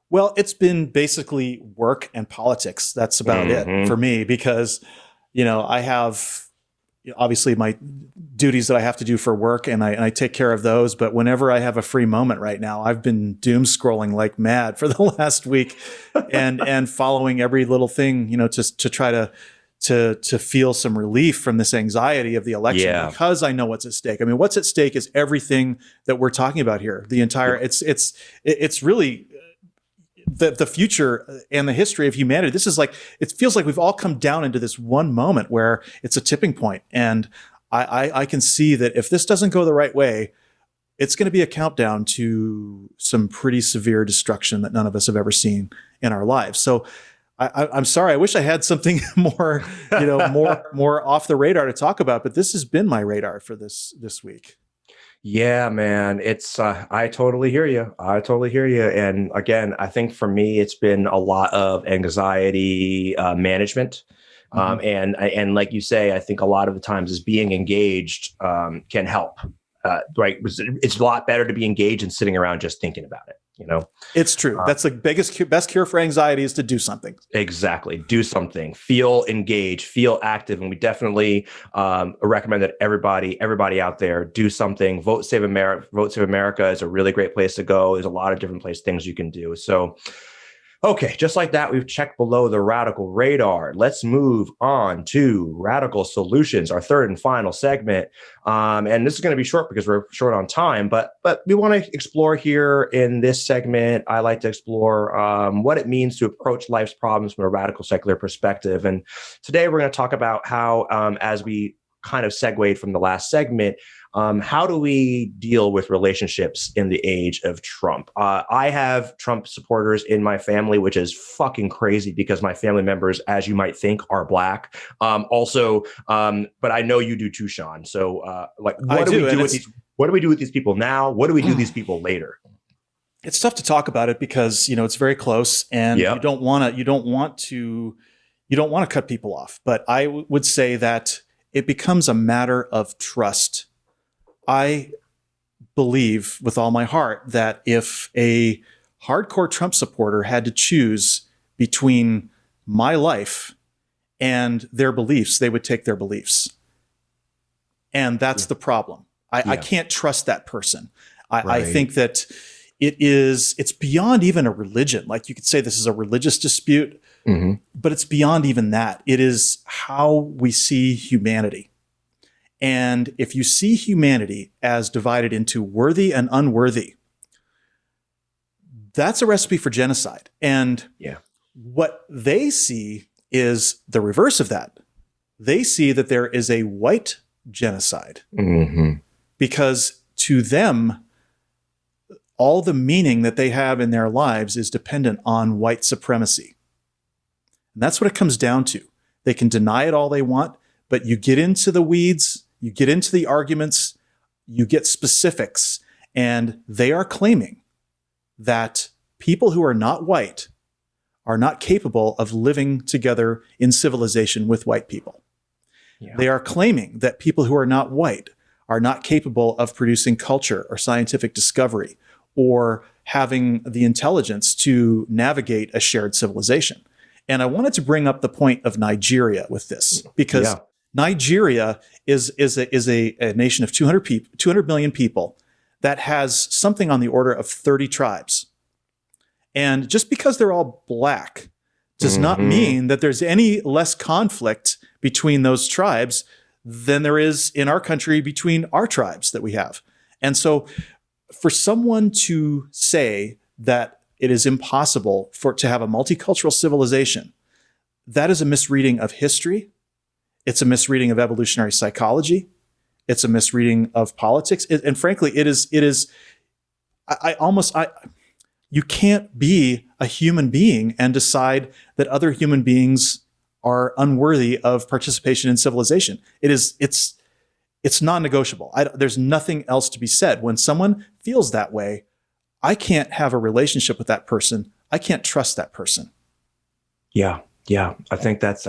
Well, it's been basically work and politics. That's about it for me, because I have obviously my duties that I have to do for work, and I take care of those. But whenever I have a free moment right now, I've been doom scrolling like mad for the last week, and following every little thing, to try to feel some relief from this anxiety of the election, because I know what's at stake. What's at stake is everything that we're talking about here. The entire it's really the future and the history of humanity. This is it feels like we've all come down into this one moment where it's a tipping point. And I can see that if this doesn't go the right way, it's going to be a countdown to some pretty severe destruction that none of us have ever seen in our lives. So I'm sorry. I wish I had something more off the radar to talk about, but this has been my radar for this week. Yeah, man. It's I totally hear you. I totally hear you. And again, I think for me, it's been a lot of anxiety management. Mhm. And like you say, I think a lot of the times is being engaged can help. Right? It's a lot better to be engaged than sitting around just thinking about it. You know. It's true. That's the best cure for anxiety is to do something. Exactly. Do something. Feel engaged. Feel active. And we definitely recommend that everybody out there do something. Vote Save America. Vote Save America is a really great place to go. There's a lot of different things you can do. So, okay, just like that, we've checked below the radical radar. Let's move on to radical solutions, our third and final segment. And this is going to be short because we're short on time, but we want to explore here in this segment. I like to explore what it means to approach life's problems from a radical secular perspective. And today we're going to talk about how, as we kind of segued from the last segment, how do we deal with relationships in the age of Trump? I have Trump supporters in my family, which is fucking crazy because my family members, as you might think, are Black. But I know you do too, Sean. So, what do we do with these? What do we do with these people now? What do we do with these people later? It's tough to talk about it because it's very close, and you don't want to cut people off. But I would say that it becomes a matter of trust. I believe with all my heart that if a hardcore Trump supporter had to choose between my life and their beliefs, they would take their beliefs. And that's the problem. I can't trust that person. I think that it's beyond even a religion. Like you could say this is a religious dispute, but it's beyond even that. It is how we see humanity. And if you see humanity as divided into worthy and unworthy, that's a recipe for genocide. And what they see is the reverse of that. They see that there is a white genocide because to them, all the meaning that they have in their lives is dependent on white supremacy. And that's what it comes down to. They can deny it all they want, but you get into the weeds, you get into the arguments, you get specifics, and they are claiming that people who are not white are not capable of living together in civilization with white people. Yeah. They are claiming that people who are not white are not capable of producing culture or scientific discovery or having the intelligence to navigate a shared civilization. And I wanted to bring up the point of Nigeria with this because Nigeria is a nation of 200 million people that has something on the order of 30 tribes. And just because they're all Black does not mean that there's any less conflict between those tribes than there is in our country between our tribes that we have. And so for someone to say that it is impossible to have a multicultural civilization, that is a misreading of history. It's a misreading of evolutionary psychology. It's a misreading of politics. And frankly, you can't be a human being and decide that other human beings are unworthy of participation in civilization. It's non-negotiable. There's nothing else to be said. When someone feels that way, I can't have a relationship with that person. I can't trust that person. Yeah, I think that's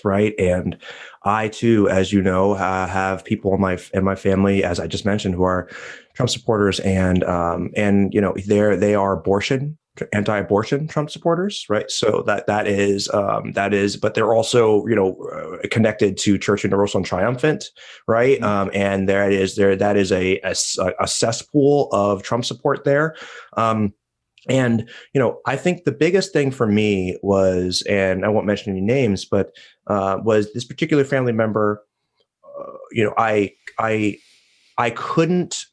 right. And I too, as you know, have people in my family, as I just mentioned, who are Trump supporters, and they are anti-abortion Trump supporters, right? So that is, but they're also connected to Church Universal and Triumphant, right? And that is a cesspool of Trump support there. And, I think the biggest thing for me was, and I won't mention any names, but was this particular family member, I couldn't,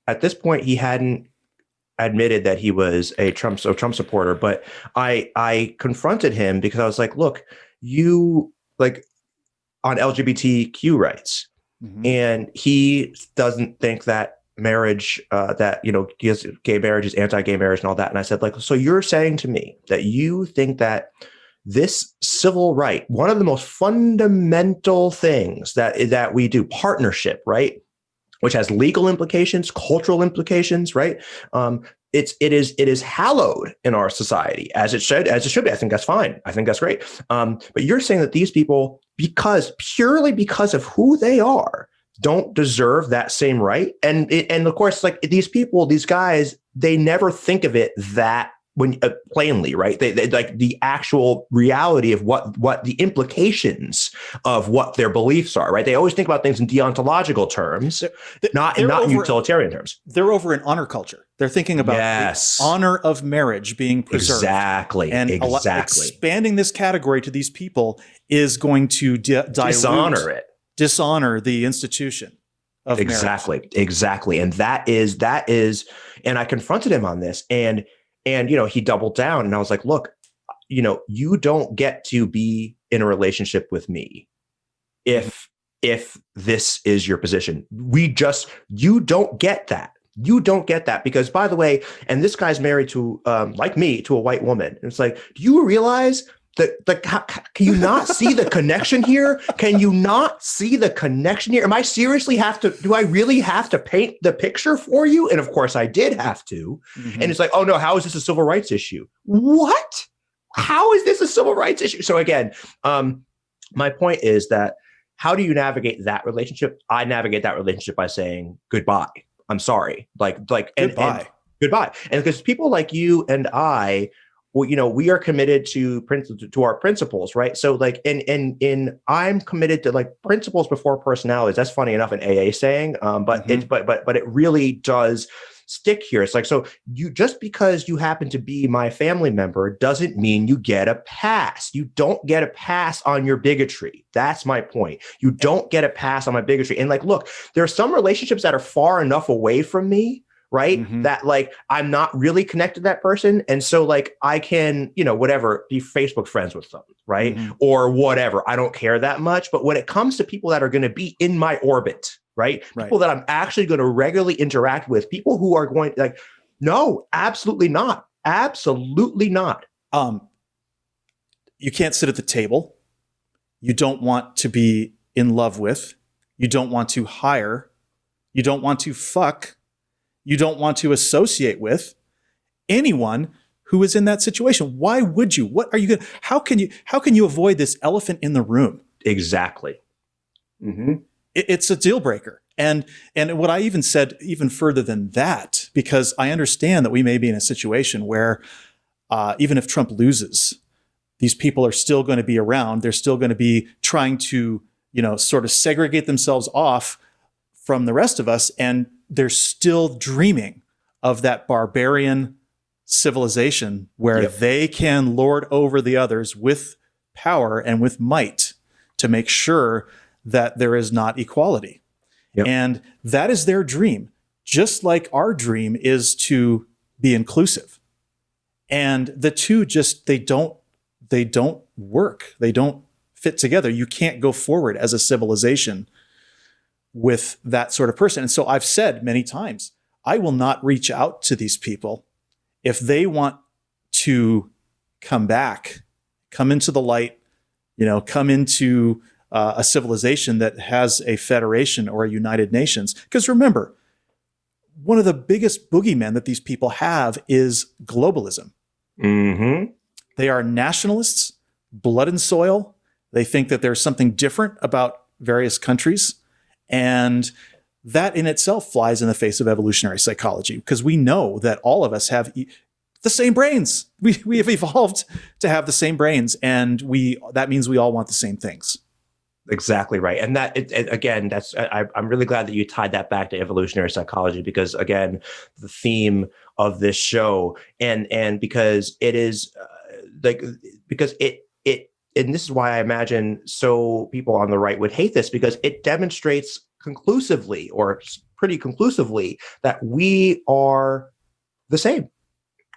at this point, he hadn't admitted that he was a Trump supporter, but I confronted him because I was like, look, you on LGBTQ rights, and he doesn't think that marriage, gay marriage is anti-gay marriage and all that. And I said, so you're saying to me that you think that this civil right, one of the most fundamental things that we do, partnership, right? which has legal implications, cultural implications, right? It is hallowed in our society as it should be. I think that's fine. I think that's great. But you're saying that these people, purely because of who they are, don't deserve that same right. And of course, like these people, these guys, they never think of it that plainly, right? They like the actual reality of what the implications of what their beliefs are, right? They always think about things in deontological terms, not in utilitarian terms. They're over in honor culture. They're thinking about the honor of marriage being preserved. Exactly. And expanding this category to these people is going to dishonor the institution of marriage. Exactly. And that is, and I confronted him on this, and he doubled down, and I was like, look, you don't get to be in a relationship with me if this is your position. You don't get that. You don't get that because, by the way, and this guy's married to, like me, to a white woman. And it's like, do you realize that, can you not see the connection here? Can you not see the connection here? Do I really have to paint the picture for you? And of course I did have to. Mm-hmm. And it's like, oh no, how is this a civil rights issue? What? How is this a civil rights issue? So again, my point is that how do you navigate that relationship? I navigate that relationship by saying goodbye. I'm sorry. Goodbye. And because people like you and I, well, we are committed to our principles, right? So I'm committed to like principles before personalities. That's funny enough an AA saying, but it really does stick here. It's like, so just because you happen to be my family member doesn't mean you get a pass. You don't get a pass on your bigotry. That's my point. You don't get a pass on my bigotry. And like, look, there are some relationships that are far enough away from me, right? Mm-hmm. That like, I'm not really connected to that person. And so like, I can, whatever, be Facebook friends with them, right? Mm-hmm. Or whatever. I don't care that much. But when it comes to people that are going to be in my orbit, right? People that I'm actually going to regularly interact with, people who are going like, no, absolutely not. Absolutely not. You can't sit at the table. You don't want to be in love with. You don't want to hire. You don't want to fuck. You don't want to associate with anyone who is in that situation. Why would you? What are you going to, how can you avoid this elephant in the room? Exactly. Mm-hmm. It's a deal breaker. And what I even said even further than that, because I understand that we may be in a situation where even if Trump loses, these people are still going to be around. They're still going to be trying to, sort of segregate themselves off from the rest of us. And they're still dreaming of that barbarian civilization where they can lord over the others with power and with might to make sure that there is not equality. Yep. And that is their dream, just like our dream is to be inclusive. And the two they don't work. They don't fit together. You can't go forward as a civilization with that sort of person. And so I've said many times, I will not reach out to these people if they want to come back, come into the light, come into a civilization that has a federation or a United Nations. Because remember, one of the biggest boogeymen that these people have is globalism. Mm-hmm. They are nationalists, blood and soil. They think that there's something different about various countries. And that in itself flies in the face of evolutionary psychology, because we know that all of us have the same brains. We have evolved to have the same brains, and that means we all want the same things. Exactly right. And I'm really glad that you tied that back to evolutionary psychology, because again, the theme of this show and because it is and this is why I imagine so people on the right would hate this, because it demonstrates conclusively or pretty conclusively that we are the same.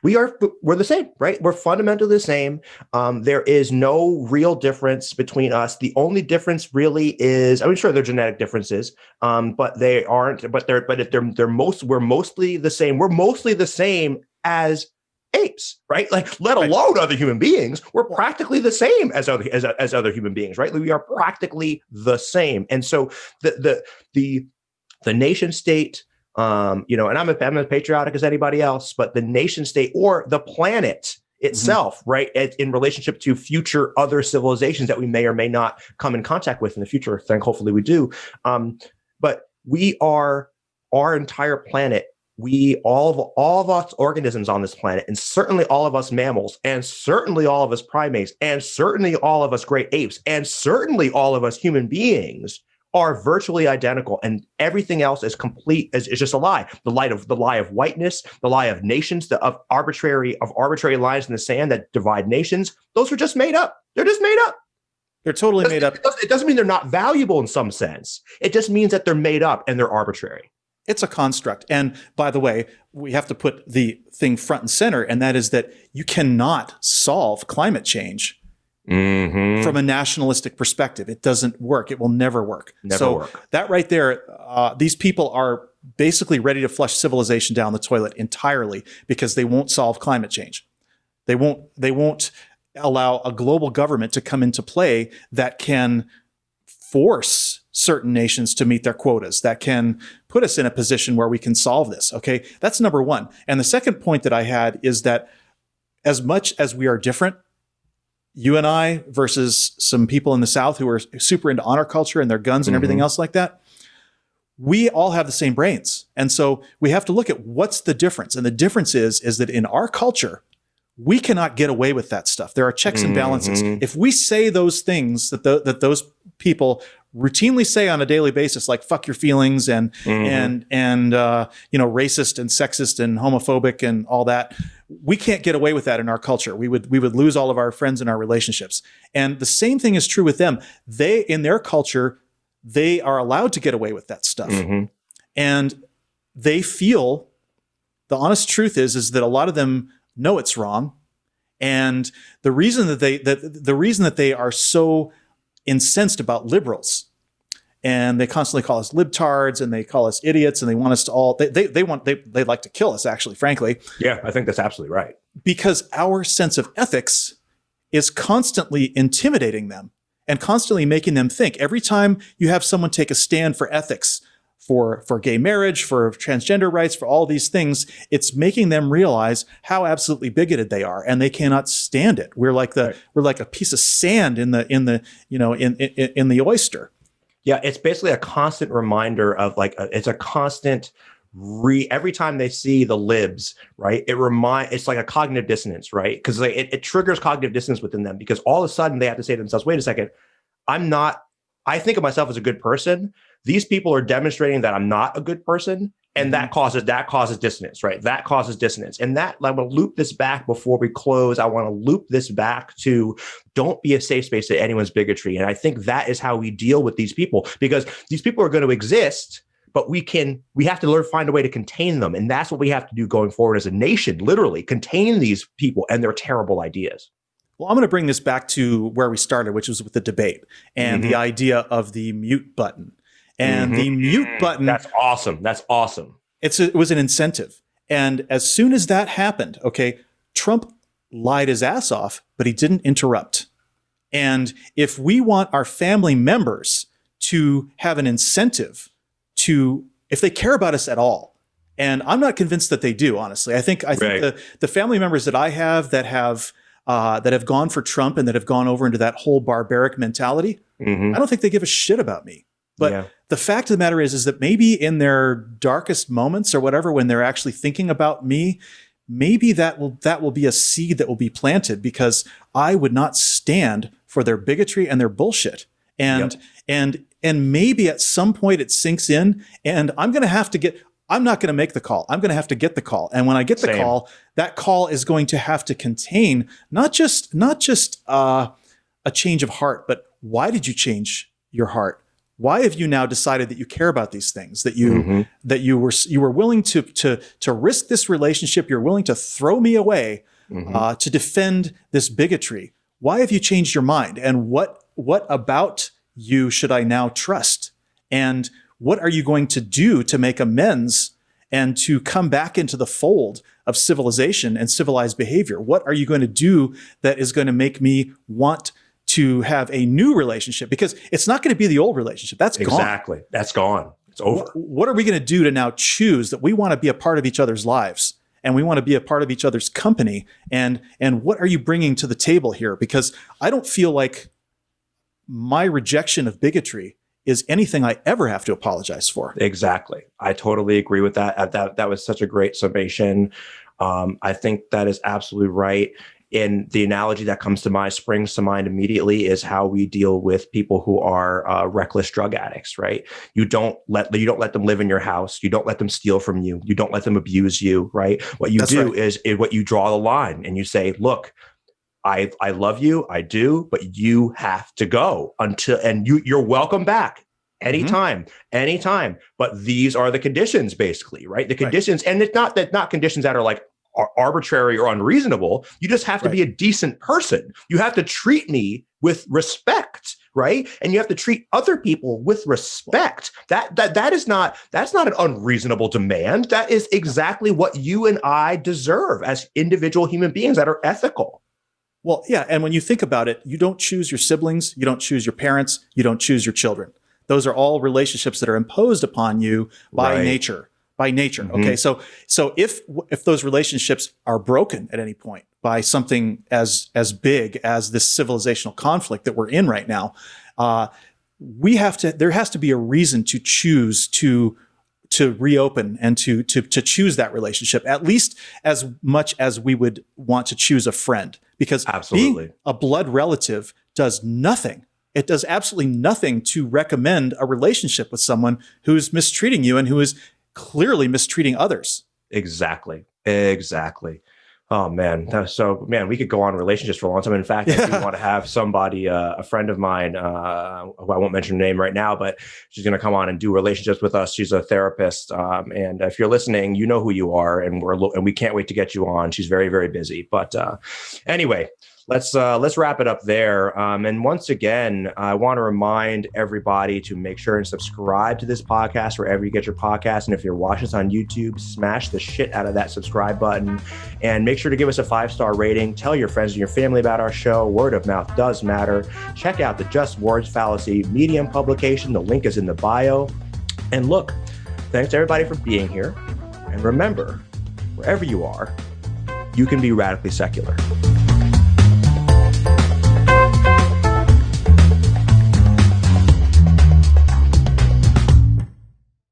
We're the same, right? We're fundamentally the same. There is no real difference between us. The only difference really is, sure, there are genetic differences, but they aren't. But we're mostly the same. We're mostly the same as apes, right? Like, let alone other human beings. We're practically the same as other human beings, right? We are practically the same. And so the the nation state, and I'm as patriotic as anybody else, but the nation state or the planet itself, right, in relationship to future other civilizations that we may or may not come in contact with in the future. I think hopefully we do. But we are our entire planet. All of us organisms on this planet, and certainly all of us mammals, and certainly all of us primates, and certainly all of us great apes, and certainly all of us human beings are virtually identical, and everything else is just a lie. The lie of whiteness, the lie of nations, of arbitrary lines in the sand that divide nations. Those are just made up. They're just made up. They're totally made up. It doesn't mean they're not valuable in some sense. It just means that they're made up and they're arbitrary. It's a construct. And by the way, we have to put the thing front and center, and that is that you cannot solve climate change from a nationalistic perspective. It doesn't work. It will never work. That right there, these people are basically ready to flush civilization down the toilet entirely because they won't solve climate change. They won't allow a global government to come into play that can force certain nations to meet their quotas, that can put us in a position where we can solve this. Okay, that's number one. And the second point that I had is that as much as we are different, you and I versus some people in the South who are super into honor culture and their guns and everything else like that, we all have the same brains. And so we have to look at what's the difference. And the difference is that in our culture, we cannot get away with that stuff. There are checks and balances. If we say those things that those people routinely say on a daily basis, like "fuck your feelings" and racist and sexist and homophobic and all that, we can't get away with that in our culture. We would lose all of our friends and our relationships. And the same thing is true with them. In their culture, they are allowed to get away with that stuff, and they feel. The honest truth is that a lot of them know it's wrong, and the reason that they are so incensed about liberals, and they constantly call us libtards and they call us idiots and they want us to all they like to kill us, actually, frankly. Yeah, I think that's absolutely right. Because our sense of ethics is constantly intimidating them and constantly making them think. Every time you have someone take a stand for ethics, for gay marriage, for transgender rights, for all these things, it's making them realize how absolutely bigoted they are, and they cannot stand it. We're like a piece of sand in the oyster. Yeah, it's basically a constant reminder of it's a constant every time they see the libs, right? It's like a cognitive dissonance, right? Because it triggers cognitive dissonance within them, because all of a sudden they have to say to themselves, wait a second, I think of myself as a good person. These people are demonstrating that I'm not a good person. And that causes dissonance, right? That causes dissonance. And I want to loop this back before we close. I want to loop this back to don't be a safe space to anyone's bigotry. And I think that is how we deal with these people, because these people are going to exist, but we have to find a way to contain them. And that's what we have to do going forward as a nation, literally contain these people and their terrible ideas. Well, I'm going to bring this back to where we started, which was with the debate and the idea of the mute button. And the mute button. That's awesome. That's awesome. It was an incentive. And as soon as that happened, okay, Trump lied his ass off, but he didn't interrupt. And if we want our family members to have an incentive if they care about us at all, and I'm not convinced that they do, honestly. I think the family members that I have that have gone for Trump and that have gone over into that whole barbaric mentality, I don't think they give a shit about me. But the fact of the matter is that maybe in their darkest moments or whatever, when they're actually thinking about me, maybe that will be a seed that will be planted, because I would not stand for their bigotry and their bullshit. And maybe at some point it sinks in, and I'm not going to make the call. I'm going to have to get the call. And when I get the call, that call is going to have to contain not just a change of heart, but why did you change your heart? Why have you now decided that you care about these things, that you were willing to risk this relationship? You're willing to throw me away to defend this bigotry. Why have you changed your mind? And what about you should I now trust? And what are you going to do to make amends and to come back into the fold of civilization and civilized behavior? What are you going to do that is going to make me want to have a new relationship? Because it's not going to be the old relationship. That's gone. Exactly. That's gone. It's over. What are we going to do to now choose that we want to be a part of each other's lives and we want to be a part of each other's company? And what are you bringing to the table here? Because I don't feel like my rejection of bigotry is anything I ever have to apologize for. Exactly. I totally agree with that. That was such a great summation. I think that is absolutely right. And the analogy that springs to mind immediately is how we deal with people who are reckless drug addicts, right? You don't let them live in your house. You don't let them steal from you. You don't let them abuse you, right? What you do is what you draw the line and you say, look, I love you, I do, but you have to go you're welcome back anytime. But these are the conditions, basically, right? The conditions, and it's not conditions that are like arbitrary or unreasonable. You just have to be a decent person. You have to treat me with respect, right? And you have to treat other people with respect. That's not an unreasonable demand. That is exactly what you and I deserve as individual human beings that are ethical. Well, yeah. And when you think about it, you don't choose your siblings, you don't choose your parents, you don't choose your children. Those are all relationships that are imposed upon you by nature. Mm-hmm. Okay. So if those relationships are broken at any point by something as big as this civilizational conflict that we're in right now, there has to be a reason to choose to reopen and to choose that relationship, at least as much as we would want to choose a friend, because being a blood relative does nothing. It does absolutely nothing to recommend a relationship with someone who's mistreating you and who is clearly mistreating others. Exactly. Oh man. So man, we could go on relationships for a long time. In fact, I do want to have somebody, a friend of mine, who I won't mention her name right now, but she's going to come on and do relationships with us. She's a therapist. And if you're listening, you know who you are, and we can't wait to get you on. She's very, very busy. But anyway, let's wrap it up there. And once again, I want to remind everybody to make sure and subscribe to this podcast wherever you get your podcast. And if you're watching us on YouTube, smash the shit out of that subscribe button and make sure to give us a 5-star rating. Tell your friends and your family about our show. Word of mouth does matter. Check out the Just Words Fallacy Medium publication. The link is in the bio. And look, thanks to everybody for being here. And remember, wherever you are, you can be radically secular.